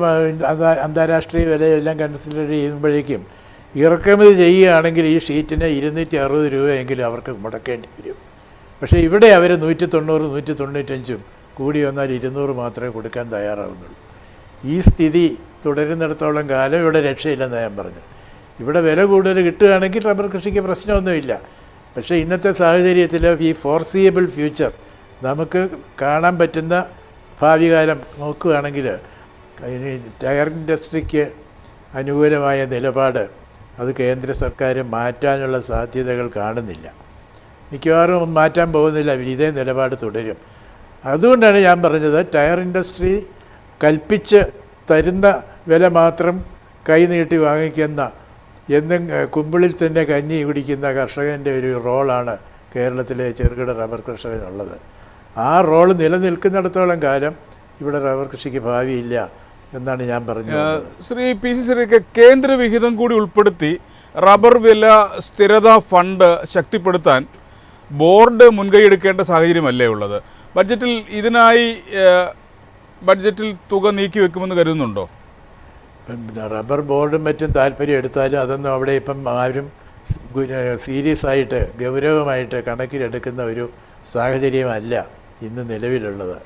S2: അന്താരാഷ്ട്രീയ വിലയെല്ലാം കൺസിഡർ ചെയ്യുമ്പോഴേക്കും ഇറക്കുമതി ചെയ്യുകയാണെങ്കിൽ ഈ ഷീറ്റിന് 260 രൂപയെങ്കിലും അവർക്ക് മുടക്കേണ്ടി വരും. പക്ഷേ ഇവിടെ അവർ 190, 195 കൂടി വന്നാൽ 200 മാത്രമേ കൊടുക്കാൻ തയ്യാറാവുന്നുള്ളൂ. ഈ സ്ഥിതി തുടരുന്നിടത്തോളം കാലം ഇവിടെ രക്ഷയില്ലെന്ന് ഞാൻ പറഞ്ഞു. ഇവിടെ വില കൂടുതൽ കിട്ടുകയാണെങ്കിൽ റബ്ബർ കൃഷിക്ക് പ്രശ്നമൊന്നുമില്ല. പക്ഷേ ഇന്നത്തെ സാഹചര്യത്തിൽ ഈ ഫോർസിയബിൾ ഫ്യൂച്ചർ നമുക്ക് കാണാൻ പറ്റുന്ന ഭാവി കാലം നോക്കുകയാണെങ്കിൽ ടയർ ഇൻഡസ്ട്രിക്ക് അനുകൂലമായ നിലപാട് അത് കേന്ദ്ര സർക്കാർ മാറ്റാനുള്ള സാധ്യതകൾ കാണുന്നില്ല. മിക്കവാറും മാറ്റാൻ പോകുന്നില്ല, ഇതേ നിലപാട് തുടരും. അതുകൊണ്ടാണ് ഞാൻ പറഞ്ഞത്, ടയർ ഇൻഡസ്ട്രി കൽപ്പിച്ച് തരുന്ന വില മാത്രം കൈനീട്ടി വാങ്ങിക്കുന്ന, എന്നും കുമ്പിളിൽ തന്നെ കഞ്ഞി കുടിക്കുന്ന കർഷകൻ്റെ ഒരു റോളാണ് കേരളത്തിലെ ചെറുകിട റബ്ബർ കർഷകനുള്ളത്. ആ റോൾ നിലനിൽക്കുന്നിടത്തോളം കാലം ഇവിടെ റബ്ബർ കൃഷിക്ക് ഭാവിയില്ല എന്നാണ് ഞാൻ പറഞ്ഞത്.
S1: ശ്രീ PC ശ്രീക്ക് കേന്ദ്ര വിഹിതം കൂടി ഉൾപ്പെടുത്തി റബ്ബർ വില സ്ഥിരതാ ഫണ്ട് ശക്തിപ്പെടുത്താൻ ബോർഡ് മുൻകൈയെടുക്കേണ്ട സാഹചര്യമല്ലേ ഉള്ളത്? ഇതിനായി ബഡ്ജറ്റിൽ തുക നീക്കി വെക്കുമെന്ന് കരുതുന്നുണ്ടോ?
S2: റബ്ബർ ബോർഡും മറ്റും താല്പര്യം എടുത്താലും അതൊന്നും അവിടെ ഇപ്പം ആരും സീരിയസ് ആയിട്ട് ഗൗരവമായിട്ട് കണക്കിലെടുക്കുന്ന ഒരു സാഹചര്യമല്ല ഇന്ന് നിലവിലുള്ളത്.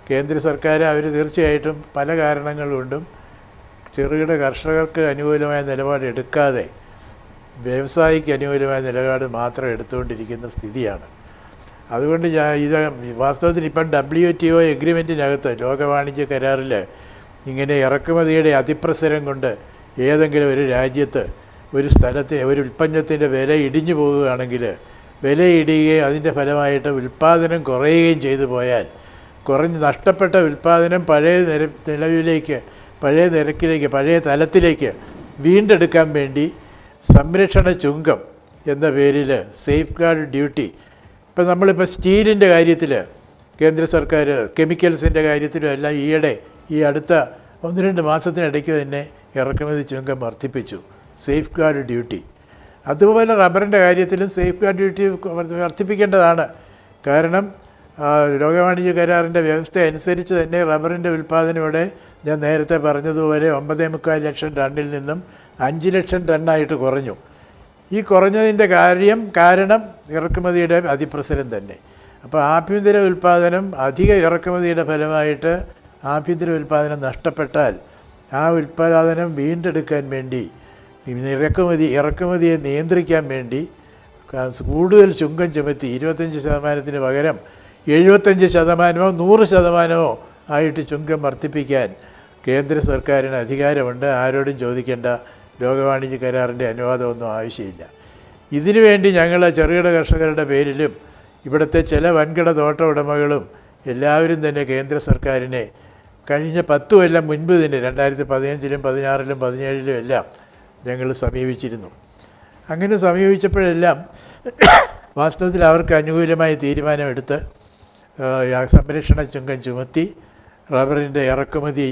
S2: കേന്ദ്ര സർക്കാർ അവർ തീർച്ചയായിട്ടും പല കാരണങ്ങൾ കൊണ്ടും ചെറുകിട കർഷകർക്ക് അനുകൂലമായ നിലപാട് എടുക്കാതെ വ്യവസായിക്ക് അനുകൂലമായ നിലപാട് മാത്രം എടുത്തുകൊണ്ടിരിക്കുന്ന സ്ഥിതിയാണ്. അതുകൊണ്ട് ഇത് വാസ്തവത്തിൽ ഇപ്പം WTO എഗ്രിമെൻറ്റിനകത്ത്, ലോകവാണിജ്യ കരാറിൽ, ഇങ്ങനെ ഇറക്കുമതിയുടെ അതിപ്രസരം കൊണ്ട് ഏതെങ്കിലും ഒരു രാജ്യത്ത് ഒരു സ്ഥലത്ത് ഒരു ഉൽപ്പന്നത്തിൻ്റെ വില ഇടിഞ്ഞു പോവുകയാണെങ്കിൽ, വില ഇടിയുകയും അതിൻ്റെ ഫലമായിട്ട് ഉൽപ്പാദനം കുറയുകയും ചെയ്തു പോയാൽ, നഷ്ടപ്പെട്ട ഉൽപ്പാദനം പഴയ നിലവിലേക്ക്, പഴയ നിരക്കിലേക്ക്, പഴയ തലത്തിലേക്ക് വീണ്ടെടുക്കാൻ വേണ്ടി സംരക്ഷണ ചുങ്കം എന്ന പേരിൽ സേഫ് ഗാർഡ് ഡ്യൂട്ടി, ഇപ്പം നമ്മളിപ്പോൾ സ്റ്റീലിൻ്റെ കാര്യത്തിൽ കേന്ദ്ര സർക്കാർ, കെമിക്കൽസിൻ്റെ കാര്യത്തിലും എല്ലാം ഈ അടുത്ത 1-2 മാസത്തിനിടയ്ക്ക് തന്നെ ഇറക്കുമതി ചുങ്കം വർദ്ധിപ്പിച്ചു, സേഫ് ഗാർഡ് ഡ്യൂട്ടി. അതുപോലെ റബ്ബറിൻ്റെ കാര്യത്തിലും സേഫ് ഗാർഡ് ഡ്യൂട്ടി വർദ്ധിപ്പിക്കേണ്ടതാണ്. കാരണം ലോകവാണിജ്യ കരാറിൻ്റെ വ്യവസ്ഥ അനുസരിച്ച് തന്നെ റബ്ബറിൻ്റെ ഉൽപ്പാദനം ഇവിടെ ഞാൻ നേരത്തെ പറഞ്ഞതുപോലെ 9.25 ലക്ഷം ടണ്ണിൽ നിന്നും 5 ലക്ഷം ടണ്ണായിട്ട് കുറഞ്ഞു. ഈ കുറഞ്ഞതിൻ്റെ കാരണം ഇറക്കുമതിയുടെ അതിപ്രസരം തന്നെ. അപ്പോൾ ആഭ്യന്തര ഉൽപ്പാദനം, അധിക ഇറക്കുമതിയുടെ ഫലമായിട്ട് ആഭ്യന്തര ഉൽപ്പാദനം നഷ്ടപ്പെട്ടാൽ ആ ഉൽപ്പാദനം വീണ്ടെടുക്കാൻ വേണ്ടി ഇറക്കുമതിയെ നിയന്ത്രിക്കാൻ വേണ്ടി കൂടുതൽ ചുങ്കം ചുമത്തി 25% പകരം 75%-ഓ 100%-ഓ ആയിട്ട് ചുങ്കം വർദ്ധിപ്പിക്കാൻ കേന്ദ്ര സർക്കാരിന് അധികാരമുണ്ട്. ആരോടും ചോദിക്കേണ്ട, ലോകവാണിജ്യ കരാറിൻ്റെ അനുവാദമൊന്നും ആവശ്യമില്ല. ഇതിനുവേണ്ടി ഞങ്ങൾ ചെറുകിട കർഷകരുടെ പേരിലും ഇവിടുത്തെ ചില വൻകിട തോട്ട ഉടമകളും എല്ലാവരും തന്നെ കേന്ദ്ര സർക്കാരിനെ കഴിഞ്ഞ 10 കൊല്ലം മുൻപ് തന്നെ 2015-ലും 2016-ലും 2017-ലും എല്ലാം ഞങ്ങൾ സമീപിച്ചിരുന്നു. അങ്ങനെ സമീപിച്ചപ്പോഴെല്ലാം വാസ്തവത്തിൽ അവർക്ക് അനുകൂലമായ തീരുമാനമെടുത്ത് സംരക്ഷണ ചുങ്കം ചുമത്തി റബ്ബറിൻ്റെ ഇറക്കുമതി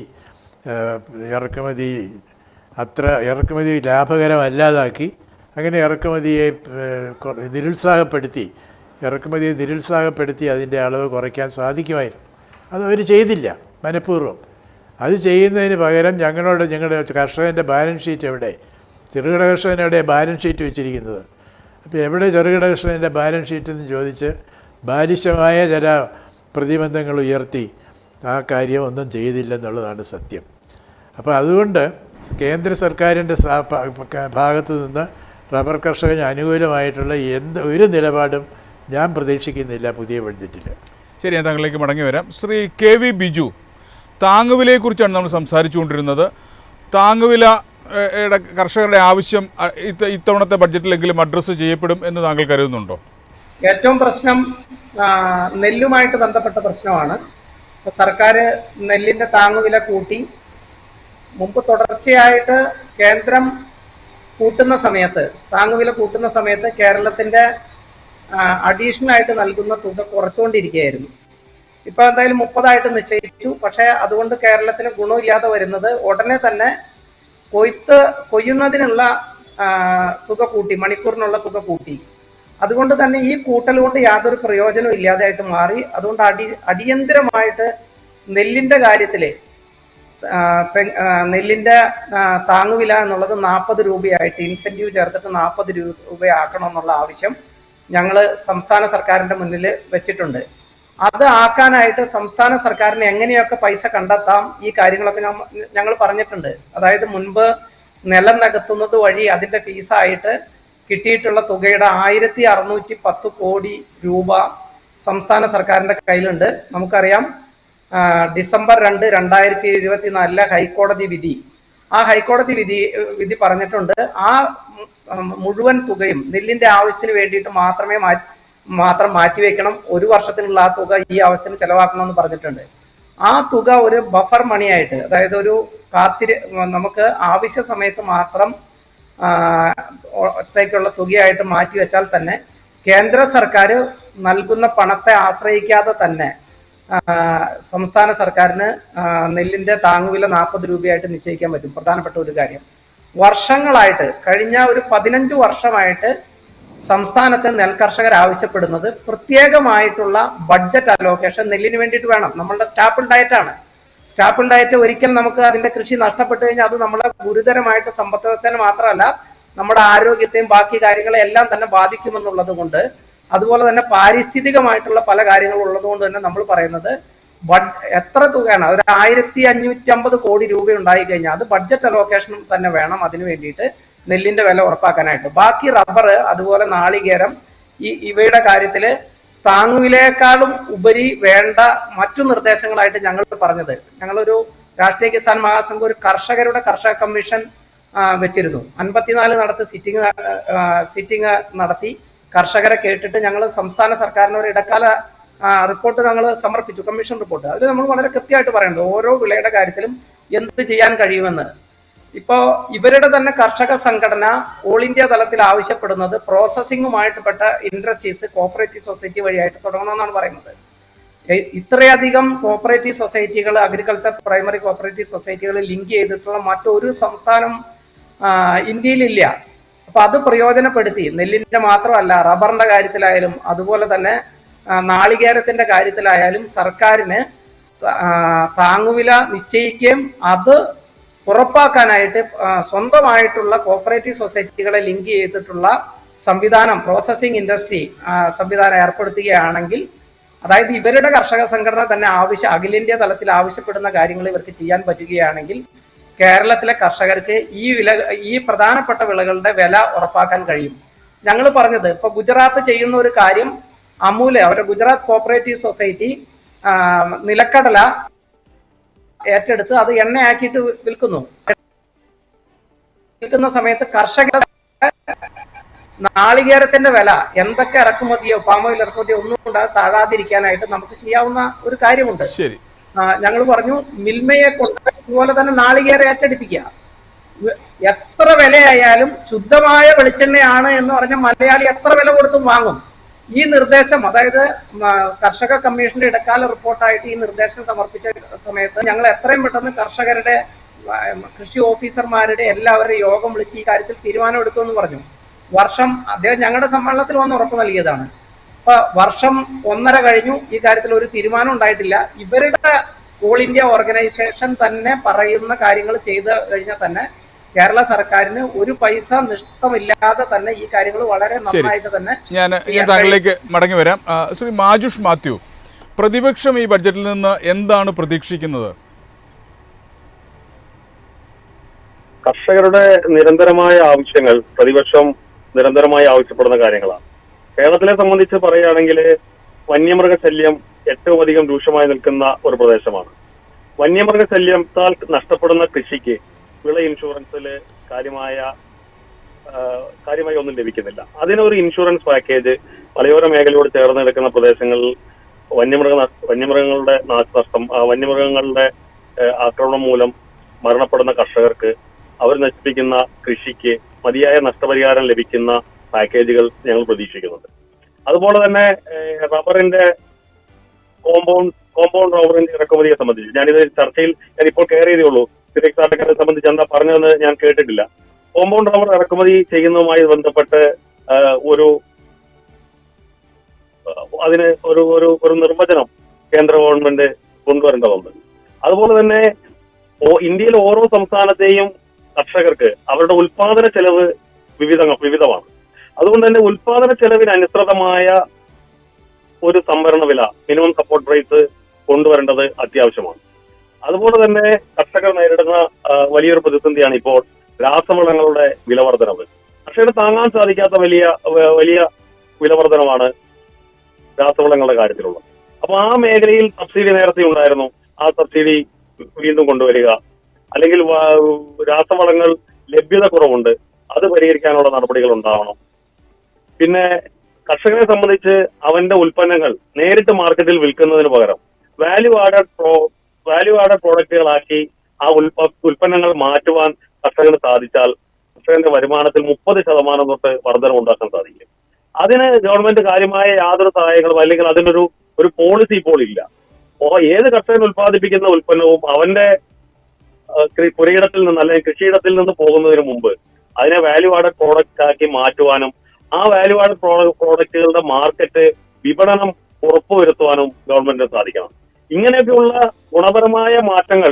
S2: ലാഭകരമല്ലാതാക്കി. അങ്ങനെ ഇറക്കുമതിയെ നിരുത്സാഹപ്പെടുത്തി അതിൻ്റെ അളവ് കുറയ്ക്കാൻ സാധിക്കുമായിരുന്നു. അതവർ ചെയ്തില്ല മനഃപൂർവ്വം. അത് ചെയ്യുന്നതിന് പകരം ഞങ്ങളുടെ കർഷകൻ്റെ ബാലൻസ് ഷീറ്റ് എവിടെ, ചെറുകിട കർഷകനെവിടെ ബാലൻസ് ഷീറ്റ് വെച്ചിരിക്കുന്നത്? അപ്പോൾ എവിടെ ചെറുകിട കർഷകൻ്റെ ബാലൻസ് ഷീറ്റ് എന്ന് ചോദിച്ച് ബാലിശമായ ചില പ്രതിബന്ധങ്ങൾ ഉയർത്തി ആ കാര്യം ഒന്നും ചെയ്തില്ലെന്നുള്ളതാണ് സത്യം. അപ്പോൾ അതുകൊണ്ട് കേന്ദ്ര സർക്കാരിൻ്റെ ഭാഗത്തു നിന്ന് റബ്ബർ കർഷകന് അനുകൂലമായിട്ടുള്ള ഒരു നിലപാടും ഞാൻ പ്രതീക്ഷിക്കുന്നില്ല പുതിയ ബഡ്ജറ്റിൽ.
S1: ശരി, ഞാൻ താങ്കളിലേക്ക് മടങ്ങി വരാം. ശ്രീ KV ബിജു, താങ്ങുവിലയെക്കുറിച്ചാണ് നമ്മൾ സംസാരിച്ചുകൊണ്ടിരുന്നത്. താങ്ങുവില കർഷകരുടെ ആവശ്യം ഇത്തവണത്തെ ബഡ്ജറ്റിലെങ്കിലും അഡ്രസ്സ് ചെയ്യപ്പെടും എന്ന് താങ്കൾ കരുതുന്നുണ്ടോ?
S3: ഏറ്റവും പ്രശ്നം നെല്ലുമായിട്ട് ബന്ധപ്പെട്ട പ്രശ്നമാണ്. സർക്കാർ നെല്ലിന്റെ താങ്ങുവില കൂട്ടി. മുമ്പ് തുടർച്ചയായിട്ട് കേന്ദ്രം കൂട്ടുന്ന സമയത്ത്, താങ്ങുവില കൂട്ടുന്ന സമയത്ത് കേരളത്തിന്റെ അഡീഷണൽ ആയിട്ട് നൽകുന്ന തുക കുറച്ചുകൊണ്ടിരിക്കുകയായിരുന്നു. ഇപ്പൊ എന്തായാലും 30 നിശ്ചയിച്ചു. പക്ഷെ അതുകൊണ്ട് കേരളത്തിന് ഗുണമില്ലാതെ വരുന്നത് ഉടനെ തന്നെ കൊയ്യുന്നതിനുള്ള തുക കൂട്ടി, മണിക്കൂറിനുള്ള തുക കൂട്ടി. അതുകൊണ്ട് തന്നെ ഈ കൂട്ടൽ കൊണ്ട് യാതൊരു പ്രയോജനവും ഇല്ലാതെയായിട്ട് മാറി. അതുകൊണ്ട് അടിയന്തരമായിട്ട് നെല്ലിന്റെ കാര്യത്തില് നെല്ലിന്റെ താങ്ങുവില എന്നുള്ളത് 40 രൂപയായിട്ട് ഇൻസെന്റീവ് ചേർത്തിട്ട് 40 രൂപയാക്കണം എന്നുള്ള ആവശ്യം ഞങ്ങൾ സംസ്ഥാന സർക്കാരിന്റെ മുന്നിൽ വെച്ചിട്ടുണ്ട്. അത് ആക്കാനായിട്ട് സംസ്ഥാന സർക്കാരിന് എങ്ങനെയൊക്കെ പൈസ കണ്ടെത്താം, ഈ കാര്യങ്ങളൊക്കെ ഞങ്ങൾ പറഞ്ഞിട്ടുണ്ട്. അതായത് മുൻപ് നിലം നികത്തുന്നത് വഴി അതിന്റെ ഫീസായിട്ട് കിട്ടിയിട്ടുള്ള തുകയുടെ 1610 കോടി രൂപ സംസ്ഥാന സർക്കാരിന്റെ കയ്യിലുണ്ട്. നമുക്കറിയാം, ഡിസംബർ 2, 2024 ഹൈക്കോടതി വിധി, ആ ഹൈക്കോടതി വിധി പറഞ്ഞിട്ടുണ്ട് ആ മുഴുവൻ തുകയും നെല്ലിന്റെ ആവശ്യത്തിന് വേണ്ടിയിട്ട് മാത്രം മാറ്റിവെക്കണം. 1 വർഷത്തിനുള്ള ആ തുക ഈ ആവശ്യത്തിന് ചെലവാക്കണമെന്ന് പറഞ്ഞിട്ടുണ്ട്. ആ തുക ഒരു ബഫർ മണിയായിട്ട്, അതായത് ഒരു നമുക്ക് ആവശ്യ സമയത്ത് മാത്രം ത്തേക്കുള്ള തുകയായിട്ട് മാറ്റിവെച്ചാൽ തന്നെ കേന്ദ്ര സർക്കാർ നൽകുന്ന പണത്തെ ആശ്രയിക്കാതെ തന്നെ സംസ്ഥാന സർക്കാരിന് നെല്ലിന്റെ താങ്ങുവില 40 രൂപയായിട്ട് നിശ്ചയിക്കാൻ പറ്റും. പ്രധാനപ്പെട്ട ഒരു കാര്യം, വർഷങ്ങളായിട്ട്, കഴിഞ്ഞ ഒരു 15 വർഷമായിട്ട് സംസ്ഥാനത്തെ നെൽകർഷകർ ആവശ്യപ്പെടുന്നത് പ്രത്യേകമായിട്ടുള്ള ബഡ്ജറ്റ് അലോക്കേഷൻ നെല്ലിന് വേണ്ടിയിട്ട് വേണം. നമ്മളുടെ സ്റ്റാപ്പിൾ ഡയറ്റാണ്. സ്റ്റാപ്പിൾ ഡയറ്റ് ഒരിക്കൽ നമുക്ക് അതിന്റെ കൃഷി നഷ്ടപ്പെട്ടു കഴിഞ്ഞാൽ അത് നമ്മളെ ഗുരുതരമായിട്ട് സമ്പദ് വ്യവസ്ഥയെ മാത്രമല്ല നമ്മുടെ ആരോഗ്യത്തെയും ബാക്കി കാര്യങ്ങളെ എല്ലാം തന്നെ ബാധിക്കുമെന്നുള്ളത് കൊണ്ട്, അതുപോലെ തന്നെ പാരിസ്ഥിതികമായിട്ടുള്ള പല കാര്യങ്ങളും ഉള്ളത് കൊണ്ട് തന്നെ നമ്മൾ പറയുന്നത് എത്ര തുകയാണ്, ഒരു 1550 കോടി രൂപ ഉണ്ടായി കഴിഞ്ഞാൽ അത് ബഡ്ജറ്റ് അലോക്കേഷൻ തന്നെ വേണം അതിനു വേണ്ടിയിട്ട് നെല്ലിന്റെ വില ഉറപ്പാക്കാനായിട്ട്. ബാക്കി റബ്ബർ, അതുപോലെ നാളികേരം, ഇവയുടെ കാര്യത്തില് താങ്ങുവിലയേക്കാളും ഉപരി വേണ്ട മറ്റു നിർദ്ദേശങ്ങളായിട്ട് ഞങ്ങൾ പറഞ്ഞത്, ഞങ്ങളൊരു രാഷ്ട്രീയ കിസാൻ മഹാസംഘം ഒരു കർഷക കമ്മീഷൻ വെച്ചിരുന്നു. 54 നടത്തി സിറ്റിംഗ് നടത്തി കർഷകരെ കേട്ടിട്ട് ഞങ്ങൾ സംസ്ഥാന സർക്കാരിന് ഒരു ഇടക്കാല റിപ്പോർട്ട് ഞങ്ങൾ സമർപ്പിച്ചു, കമ്മീഷൻ റിപ്പോർട്ട്. അതിൽ നമ്മൾ വളരെ കൃത്യമായിട്ട് പറയുന്നത് ഓരോ വിളയുടെ കാര്യത്തിലും എന്ത് ചെയ്യാൻ കഴിയുമെന്ന്. ഇപ്പോ ഇവരുടെ തന്നെ കർഷക സംഘടന ഓൾ ഇന്ത്യ തലത്തിൽ ആവശ്യപ്പെടുന്നത് പ്രോസസ്സിംഗുമായിട്ട് പെട്ട ഇൻഡസ്ട്രീസ് കോഓപ്പറേറ്റീവ് സൊസൈറ്റി വഴിയായിട്ട് തുടങ്ങണമെന്നാണ് പറയുന്നത്. ഇത്രയധികം കോഓപ്പറേറ്റീവ് സൊസൈറ്റികൾ, അഗ്രികൾച്ചർ പ്രൈമറി കോഓപ്പറേറ്റീവ് സൊസൈറ്റികൾ ലിങ്ക് ചെയ്തിട്ടുള്ള മറ്റൊരു സംസ്ഥാനം ഇന്ത്യയിലില്ല. അപ്പൊ അത് പ്രയോജനപ്പെടുത്തി നെല്ലിന്റെ മാത്രമല്ല റബ്ബറിന്റെ കാര്യത്തിലായാലും അതുപോലെ തന്നെ നാളികേരത്തിന്റെ കാര്യത്തിലായാലും സർക്കാരിന് താങ്ങുവില നിശ്ചയിക്കുകയും അത് ഉറപ്പാക്കാനായിട്ട് സ്വന്തമായിട്ടുള്ള കോഓപ്പറേറ്റീവ് സൊസൈറ്റികളെ ലിങ്ക് ചെയ്തിട്ടുള്ള സംവിധാനം, പ്രോസസ്സിംഗ് ഇൻഡസ്ട്രി സംവിധാനം ഏർപ്പെടുത്തുകയാണെങ്കിൽ, അതായത് ഇവരുടെ കർഷക സംഘടന തന്നെ അഖിലേന്ത്യാ തലത്തിൽ ആവശ്യപ്പെടുന്ന കാര്യങ്ങൾ ഇവർക്ക് ചെയ്യാൻ പറ്റുകയാണെങ്കിൽ കേരളത്തിലെ കർഷകർക്ക് ഈ പ്രധാനപ്പെട്ട വിളകളുടെ വില ഉറപ്പാക്കാൻ കഴിയും. ഞങ്ങൾ പറഞ്ഞത്, ഇപ്പൊ ഗുജറാത്ത് ചെയ്യുന്ന ഒരു കാര്യം, അമൂല് അവരുടെ ഗുജറാത്ത് കോഓപ്പറേറ്റീവ് സൊസൈറ്റി നിലക്കടല ഏറ്റെടുത്ത് അത് എണ്ണയാക്കിയിട്ട് വിൽക്കുന്ന സമയത്ത് കർഷകർ നാളികേരത്തിന്റെ വില എന്തൊക്കെ ഇറക്കുമതിയോ പാമോയിൽ ഇറക്കുമതിയോ ഒന്നും താഴാതിരിക്കാനായിട്ട് നമുക്ക് ചെയ്യാവുന്ന ഒരു കാര്യമുണ്ട്. ഞങ്ങൾ പറഞ്ഞു, മിൽമയെ കൊണ്ട് അതുപോലെ തന്നെ നാളികേരം ഏറ്റെടുപ്പിക്കുക. എത്ര വിലയായാലും ശുദ്ധമായ വെളിച്ചെണ്ണയാണ് എന്ന് പറഞ്ഞ മലയാളി എത്ര വില കൊടുത്തും വാങ്ങും. ഈ നിർദ്ദേശം, അതായത് കർഷക കമ്മീഷന്റെ ഇടക്കാല റിപ്പോർട്ടായിട്ട് ഈ നിർദ്ദേശം സമർപ്പിച്ച സമയത്ത് ഞങ്ങൾ എത്രയും പെട്ടെന്ന് കർഷകരുടെ, കൃഷി ഓഫീസർമാരുടെ എല്ലാവരുടെയും യോഗം വിളിച്ച് ഈ കാര്യത്തിൽ തീരുമാനം എടുക്കുമെന്ന് പറഞ്ഞു. അദ്ദേഹം ഞങ്ങളുടെ സമ്മേളനത്തിൽ വന്ന് ഉറപ്പ് നൽകിയതാണ്. അപ്പൊ വർഷം 1.5 കഴിഞ്ഞു, ഈ കാര്യത്തിൽ ഒരു തീരുമാനം ഉണ്ടായിട്ടില്ല. ഇവരുടെ ഓൾ ഇന്ത്യ ഓർഗനൈസേഷൻ തന്നെ പറയുന്ന കാര്യങ്ങൾ ചെയ്ത് കഴിഞ്ഞാൽ തന്നെ കേരള സർക്കാരിന് ഒരു പൈസ നഷ്ടമില്ലാതെ തന്നെ ഈ കാര്യങ്ങൾ വളരെ നന്നായിട്ട് തന്നെ.
S1: ഞാൻ താങ്കളിലേക്ക് മടങ്ങി വരാം. ശ്രീ മാജുഷ് മാത്യു, പ്രതിപക്ഷം ഈ ബഡ്ജറ്റിൽ നിന്ന് എന്താണ് പ്രതീക്ഷിക്കുന്നത്?
S4: കർഷകരുടെ നിരന്തരമായ ആവശ്യങ്ങൾ പ്രതിപക്ഷം നിരന്തരമായി ആവശ്യപ്പെടുന്ന കാര്യങ്ങളാണ്. കേരളത്തിലെ സംബന്ധിച്ച് പറയുകയാണെങ്കിൽ വന്യമൃഗശല്യം ഏറ്റവും അധികം രൂക്ഷമായി നിൽക്കുന്ന ഒരു പ്രദേശമാണ്. വന്യമൃഗശല്യത്താൽ നഷ്ടപ്പെടുന്ന കൃഷിക്ക് വിള ഇൻഷുറൻസിൽ കാര്യമായി ഒന്നും ലഭിക്കുന്നില്ല. അതിനൊരു ഇൻഷുറൻസ് പാക്കേജ് മലയോര മേഖലയോട് ചേർന്ന് കിടക്കുന്ന പ്രദേശങ്ങളിൽ വന്യമൃഗങ്ങളുടെ നാശനഷ്ടം, വന്യമൃഗങ്ങളുടെ ആക്രമണം മൂലം മരണപ്പെടുന്ന കർഷകർക്ക് അവർ നശിപ്പിക്കുന്ന കൃഷിക്ക് മതിയായ നഷ്ടപരിഹാരം ലഭിക്കുന്ന പാക്കേജുകൾ ഞങ്ങൾ പ്രതീക്ഷിക്കുന്നുണ്ട്. അതുപോലെ തന്നെ റബ്ബറിന്റെ കോമ്പൗണ്ട് റബ്ബറിന്റെ ഇറക്കുമതിയെ സംബന്ധിച്ച് ഞാനിത് ചർച്ചയിൽ ഞാനിപ്പോൾ കയറി ചെയ്തേ ഉള്ളൂ. സിറിയക്കാരെ സംബന്ധിച്ച് എന്താ പറഞ്ഞതെന്ന് ഞാൻ കേട്ടിട്ടില്ല. കോമ്പൗണ്ട് റബ്ബർ ഇറക്കുമതി ചെയ്യുന്നതുമായി ബന്ധപ്പെട്ട് അതിന് ഒരു നിർവചനം കേന്ദ്ര ഗവൺമെന്റ് കൊണ്ടുവരേണ്ടതുണ്ട്. അതുപോലെ തന്നെ ഇന്ത്യയിൽ ഓരോ സംസ്ഥാനത്തെയും കർഷകർക്ക് അവരുടെ ഉൽപാദന ചെലവ് വിവിധമാണ്. അതുകൊണ്ട് തന്നെ ഉൽപാദന ചെലവിന് അനുസൃതമായ ഒരു സംവരണ വില, മിനിമം സപ്പോർട്ട് പ്രൈസ് കൊണ്ടുവരേണ്ടത് അത്യാവശ്യമാണ്. അതുപോലെ തന്നെ കർഷകർ നേരിടുന്ന വലിയൊരു പ്രതിസന്ധിയാണ് ഇപ്പോൾ രാസവളങ്ങളുടെ വിലവർദ്ധനവ്. കർഷകർ താങ്ങാൻ സാധിക്കാത്ത വലിയ വിലവർദ്ധനമാണ് രാസവളങ്ങളുടെ കാര്യത്തിലുള്ളത്. അപ്പൊ ആ മേഖലയിൽ സബ്സിഡി നേരത്തെ ഉണ്ടായിരുന്നു, ആ സബ്സിഡി വീണ്ടും കൊണ്ടുവരിക, അല്ലെങ്കിൽ രാസവളങ്ങൾ ലഭ്യത കുറവുണ്ട്, അത് പരിഹരിക്കാനുള്ള നടപടികൾ ഉണ്ടാവണം. പിന്നെ കർഷകരെ സംബന്ധിച്ച് അവന്റെ ഉൽപ്പന്നങ്ങൾ നേരിട്ട് മാർക്കറ്റിൽ വിൽക്കുന്നതിന് പകരം വാല്യൂ ആഡഡ് പ്രോഡക്റ്റുകളാക്കി ആ ഉൽപ്പന്നങ്ങൾ മാറ്റുവാൻ കർഷകന് സാധിച്ചാൽ കർഷകന്റെ വരുമാനത്തിൽ 30% തൊട്ട് വർധനം ഉണ്ടാക്കാൻ സാധിക്കും. അതിന് ഗവൺമെന്റ് കാര്യമായ യാതൊരു സഹായങ്ങളും അല്ലെങ്കിൽ അതിനൊരു പോളിസി ഇപ്പോൾ ഇല്ല. ഏത് കർഷകൻ ഉൽപ്പാദിപ്പിക്കുന്ന ഉൽപ്പന്നവും അവന്റെ പുരയിടത്തിൽ നിന്ന് അല്ലെങ്കിൽ കൃഷിയിടത്തിൽ നിന്ന് പോകുന്നതിന് മുമ്പ് അതിനെ വാല്യൂ ആഡഡ് പ്രോഡക്റ്റ് ആക്കി മാറ്റുവാനും ആ വാല്യൂ ആഡഡ് പ്രോഡക്റ്റുകളുടെ മാർക്കറ്റ് വിപണനം ഉറപ്പുവരുത്തുവാനും ഗവൺമെന്റിന് സാധിക്കണം. ഇങ്ങനെയൊക്കെയുള്ള ഗുണപരമായ മാറ്റങ്ങൾ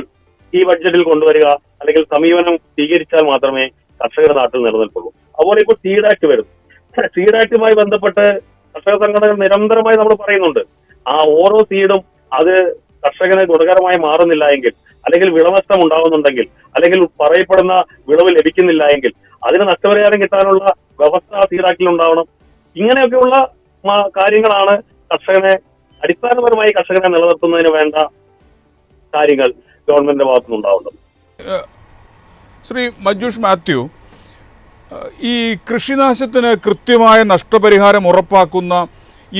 S4: ഈ ബഡ്ജറ്റിൽ കൊണ്ടുവരിക അല്ലെങ്കിൽ സമീപനം സ്വീകരിച്ചാൽ മാത്രമേ കർഷകരുടെ നാട്ടിൽ നിലനിൽപ്പുള്ളൂ. അതുപോലെ ഇപ്പോൾ സീഡ് ആക്ട് വരും. സീഡ് ആക്ടുമായി ബന്ധപ്പെട്ട് കർഷക സംഘടനകൾ നിരന്തരമായി നമ്മൾ പറയുന്നുണ്ട്, ആ ഓരോ സീഡും അത് കർഷകന് ഗുണകരമായി മാറുന്നില്ല എങ്കിൽ, അല്ലെങ്കിൽ വിളനഷ്ടം ഉണ്ടാവുന്നുണ്ടെങ്കിൽ, അല്ലെങ്കിൽ പറയപ്പെടുന്ന വിളവ് ലഭിക്കുന്നില്ല എങ്കിൽ അതിന് നഷ്ടപരിഹാരം കിട്ടാനുള്ള വ്യവസ്ഥ സീഡ് ആക്ടിൽ ഉണ്ടാവണം. ഇങ്ങനെയൊക്കെയുള്ള കാര്യങ്ങളാണ് അടിസ്ഥാനപരമായി കർഷകനെ നിലനിർത്തുന്നതിന് വേണ്ട കാര്യങ്ങൾ ഗവൺമെന്റിന്റെ ഭാഗത്തുനിന്നുണ്ടാവുന്നത്.
S1: ശ്രീ മഞ്ജുഷ് മാത്യു, ഈ കൃഷിനാശത്തിന് കൃത്യമായ നഷ്ടപരിഹാരം ഉറപ്പാക്കുന്ന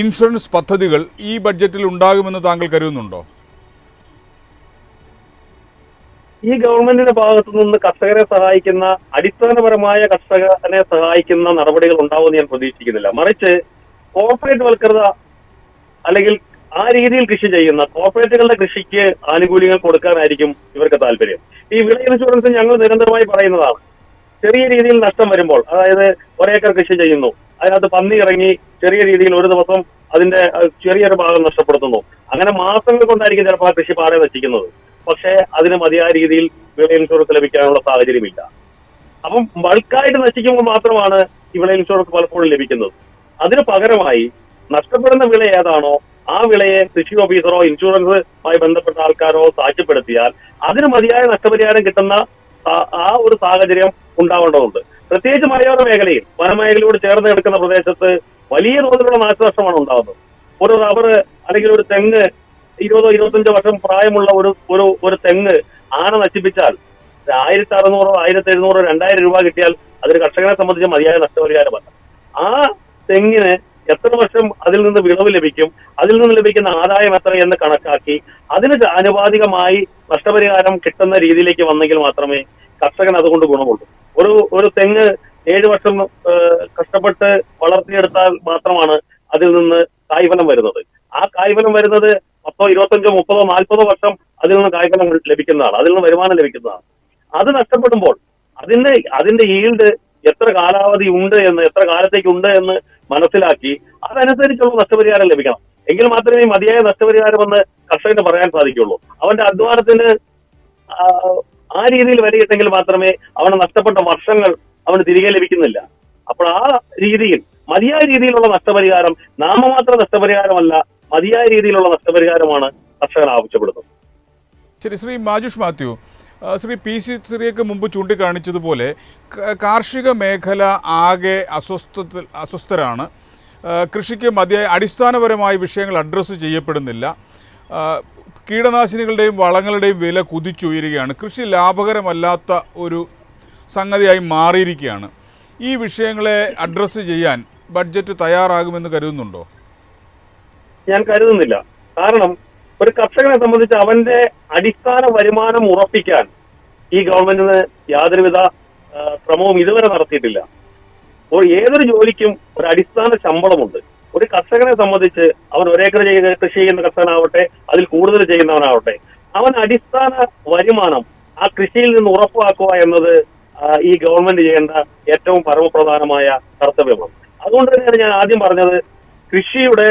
S1: ഇൻഷുറൻസ് പദ്ധതികൾ ഈ ബഡ്ജറ്റിൽ ഉണ്ടാകുമെന്ന് താങ്കൾ കരുതുന്നുണ്ടോ?
S4: ഈ ഗവൺമെന്റിന്റെ ഭാഗത്തു നിന്ന് കർഷകരെ സഹായിക്കുന്ന, അടിസ്ഥാനപരമായ കർഷകനെ സഹായിക്കുന്ന നടപടികൾ ഉണ്ടാവുമെന്ന് ഞാൻ പ്രതീക്ഷിക്കുന്നില്ല. മറിച്ച് കോർപ്പറേറ്റ് വൽക്കൃത അല്ലെങ്കിൽ ആ രീതിയിൽ കൃഷി ചെയ്യുന്ന കോർപ്പറേറ്റുകളുടെ കൃഷിക്ക് ആനുകൂല്യങ്ങൾ കൊടുക്കാനായിരിക്കും ഇവർക്ക് താല്പര്യം. ഈ വിള ഇൻഷുറൻസ് ഞങ്ങൾ നിരന്തരമായി പറയുന്നതാണ്. ചെറിയ രീതിയിൽ നഷ്ടം വരുമ്പോൾ, അതായത് ഒരേക്കർ കൃഷി ചെയ്യുന്നു, അതിനകത്ത് പന്നി ഇറങ്ങി ചെറിയ രീതിയിൽ ഒരു ദിവസം അതിന്റെ ചെറിയൊരു ഭാഗം നഷ്ടപ്പെടുത്തുന്നു, അങ്ങനെ മാസങ്ങൾ കൊണ്ടായിരിക്കും ചിലപ്പോൾ ആ കൃഷി പാടെ നശിക്കുന്നത്. പക്ഷേ അതിന് മതിയായ രീതിയിൽ വിള ഇൻഷുറൻസ് ലഭിക്കാനുള്ള സാഹചര്യമില്ല. അപ്പം ബൾക്കായിട്ട് നശിക്കുമ്പോൾ മാത്രമാണ് ഈ വിള ഇൻഷുറൻസ് പലപ്പോഴും ലഭിക്കുന്നത്. അതിന് പകരമായി നഷ്ടപ്പെടുന്ന വിള ഏതാണോ ആ വിളയെ കൃഷി ഓഫീസറോ ഇൻഷുറൻസുമായി ബന്ധപ്പെട്ട ആൾക്കാരോ സാക്ഷ്യപ്പെടുത്തിയാൽ അതിന് മതിയായ നഷ്ടപരിഹാരം കിട്ടുന്ന ആ ഒരു സാഹചര്യം ഉണ്ടാവേണ്ടതുണ്ട്. പ്രത്യേകിച്ച് മലയോര മേഖലയിൽ, വനമേഖലയോട് ചേർന്ന് കിടക്കുന്ന പ്രദേശത്ത് വലിയ തോതിലുള്ള നാശനഷ്ടമാണ് ഉണ്ടാകുന്നത്. ഒരു റബ്ബർ അല്ലെങ്കിൽ ഒരു തെങ്ങ് 20-25 വർഷം പ്രായമുള്ള ഒരു തെങ്ങ് ആന നശിപ്പിച്ചാൽ 1600, 1700, 2000 രൂപ കിട്ടിയാൽ അതൊരു കർഷകനെ സംബന്ധിച്ച് മതിയായ നഷ്ടപരിഹാരമല്ല. ആ തെങ്ങിന് എത്ര വർഷം അതിൽ നിന്ന് വിളവ് ലഭിക്കും, അതിൽ നിന്ന് ലഭിക്കുന്ന ആദായം എത്ര എന്ന് കണക്കാക്കി അതിന് ആനുപാതികമായി നഷ്ടപരിഹാരം കിട്ടുന്ന രീതിയിലേക്ക് വന്നെങ്കിൽ മാത്രമേ കർഷകൻ അതുകൊണ്ട് ഗുണമുള്ളൂ. ഒരു തെങ്ങ് 7 വർഷം കഷ്ടപ്പെട്ട് വളർത്തിയെടുത്താൽ മാത്രമാണ് അതിൽ നിന്ന് കായ്ഫലം വരുന്നത്. ആ കായ്ഫലം വരുന്നത് 10, 25, 30, 40 വർഷം അതിൽ നിന്ന് കായ്ഫലം ലഭിക്കുന്നതാണ്, അതിൽ നിന്ന് വരുമാനം ലഭിക്കുന്നതാണ്. അത് നഷ്ടപ്പെടുമ്പോൾ അതിന്റെ ഈൽഡ് എത്ര കാലാവധി ഉണ്ട് എന്ന്, എത്ര കാലത്തേക്ക് ഉണ്ട് എന്ന് മനസ്സിലാക്കി അതനുസരിച്ചുള്ള നഷ്ടപരിഹാരം ലഭിക്കണം. എങ്കിൽ മാത്രമേ മതിയായ നഷ്ടപരിഹാരമെന്ന് കർഷകന് പറയാൻ സാധിക്കുള്ളൂ. അവന്റെ അധ്വാനത്തിന് ആ രീതിയിൽ വിലയിട്ടെങ്കിൽ മാത്രമേ അവന് നഷ്ടപ്പെട്ട വർഷങ്ങൾ അവന് തിരികെ ലഭിക്കുന്നില്ല. അപ്പോൾ ആ രീതിയിൽ മതിയായ രീതിയിലുള്ള നഷ്ടപരിഹാരം, നാമമാത്ര നഷ്ടപരിഹാരമല്ല, മതിയായ രീതിയിലുള്ള നഷ്ടപരിഹാരമാണ് കർഷകൻ ആവശ്യപ്പെടുന്നത്.
S1: ശരി, ശ്രീ മഞ്ജുഷ് മാത്യു, ശ്രീ PC സിറിയക്ക് മുമ്പ് ചൂണ്ടിക്കാണിച്ചതുപോലെ കാർഷിക മേഖല ആകെ അസ്വസ്ഥരാണ്. കൃഷിക്ക് മതിയായ അടിസ്ഥാനപരമായ വിഷയങ്ങൾ അഡ്രസ്സ് ചെയ്യപ്പെടുന്നില്ല. കീടനാശിനികളുടെയും വളങ്ങളുടെയും വില കുതിച്ചുയരുകയാണ്. കൃഷി ലാഭകരമല്ലാത്ത ഒരു സംഗതിയായി മാറിയിരിക്കുകയാണ്. ഈ വിഷയങ്ങളെ അഡ്രസ്സ് ചെയ്യാൻ ബഡ്ജറ്റ് തയ്യാറാകുമെന്ന് കരുതുന്നുണ്ടോ?
S4: ഞാൻ കരുതുന്നില്ല. കാരണം ഒരു കർഷകനെ സംബന്ധിച്ച് അവന്റെ അടിസ്ഥാന വരുമാനം ഉറപ്പിക്കാൻ ഈ ഗവൺമെന്റിന് യാതൊരുവിധ ശ്രമവും ഇതുവരെ നടത്തിയിട്ടില്ല. ഏതൊരു ജോലിക്കും ഒരു അടിസ്ഥാന ശമ്പളമുണ്ട്. ഒരു കർഷകനെ സംബന്ധിച്ച് അവൻ ഒരേക്കർ കൃഷി ചെയ്യുന്ന കർഷകനാവട്ടെ, അതിൽ കൂടുതൽ ചെയ്യുന്നവനാവട്ടെ, അവൻ അടിസ്ഥാന വരുമാനം ആ കൃഷിയിൽ നിന്ന് ഉറപ്പാക്കുക എന്നത് ഈ ഗവൺമെന്റ് ചെയ്യേണ്ട ഏറ്റവും പരമപ്രധാനമായ കർത്തവ്യമാണ്. അതുകൊണ്ട് തന്നെയാണ് ഞാൻ ആദ്യം പറഞ്ഞത്, കൃഷിയുടെ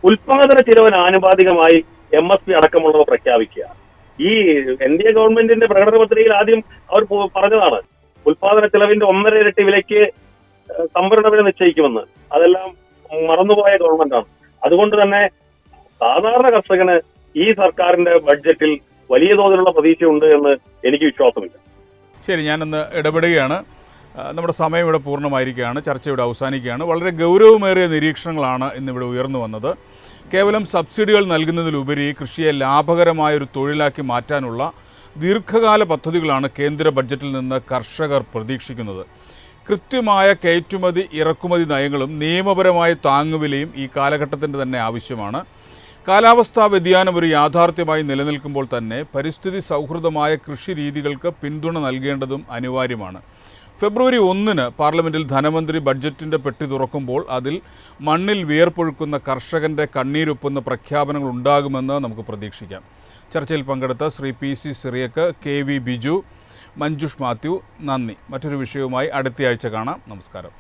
S4: ഉൽപാദന ചിലവിന് ആനുപാതികമായി MSP അടക്കമുള്ളവ പ്രഖ്യാപിക്കുക. ഈ NDA ഗവൺമെന്റിന്റെ പ്രകടന പത്രികയിൽ ആദ്യം അവർ പറഞ്ഞതാണ് ഉൽപാദന ചെലവിന്റെ 1.5 ഇരട്ടി വിലയ്ക്ക് സംഭരണ വില നിശ്ചയിക്കുമെന്ന്. അതെല്ലാം മറന്നുപോയ ഗവൺമെന്റാണ്. അതുകൊണ്ട് തന്നെ സാധാരണ കർഷകന് ഈ സർക്കാരിന്റെ ബഡ്ജറ്റിൽ വലിയ തോതിലുള്ള പ്രതീക്ഷയുണ്ട് എന്ന് എനിക്ക് വിശ്വാസമില്ല.
S1: ശരി, ഞാനൊന്ന് ഇടപെടുകയാണ്. നമ്മുടെ സമയം ഇവിടെ പൂർണ്ണമായിരിക്കുകയാണ്. ചർച്ച ഇവിടെ അവസാനിക്കുകയാണ്. വളരെ ഗൗരവമേറിയ നിരീക്ഷണങ്ങളാണ് ഇന്നിവിടെ ഉയർന്നു വന്നത്. കേവലം സബ്സിഡികൾ നൽകുന്നതിലുപരി കൃഷിയെ ലാഭകരമായ ഒരു തൊഴിലാക്കി മാറ്റാനുള്ള ദീർഘകാല പദ്ധതികളാണ് കേന്ദ്ര ബഡ്ജറ്റിൽ നിന്ന് കർഷകർ പ്രതീക്ഷിക്കുന്നത്. കൃത്യമായ കയറ്റുമതി ഇറക്കുമതി നയങ്ങളും നിയമപരമായ താങ്ങുവിലയും ഈ കാലഘട്ടത്തിൻ്റെ തന്നെ ആവശ്യമാണ്. കാലാവസ്ഥാ വ്യതിയാനം ഒരു യാഥാർത്ഥ്യമായി നിലനിൽക്കുമ്പോൾ തന്നെ പരിസ്ഥിതി സൗഹൃദമായ കൃഷി രീതികൾക്ക് പിന്തുണ നൽകേണ്ടതും അനിവാര്യമാണ്. ഫെബ്രുവരി 1 പാർലമെൻറ്റിൽ ധനമന്ത്രി ബഡ്ജറ്റിൻ്റെ പെട്ടി തുറക്കുമ്പോൾ അതിൽ മണ്ണിൽ വിയർപ്പൊഴുക്കുന്ന കർഷകൻ്റെ കണ്ണീരൊപ്പുന്ന പ്രഖ്യാപനങ്ങൾ ഉണ്ടാകുമെന്ന് നമുക്ക് പ്രതീക്ഷിക്കാം. ചർച്ചയിൽ പങ്കെടുത്ത ശ്രീ PC സിറിയക്ക്, KV ബിജു, മഞ്ജുഷ് മാത്യു, നന്ദി. മറ്റൊരു വിഷയവുമായി അടുത്തയാഴ്ച കാണാം. നമസ്കാരം.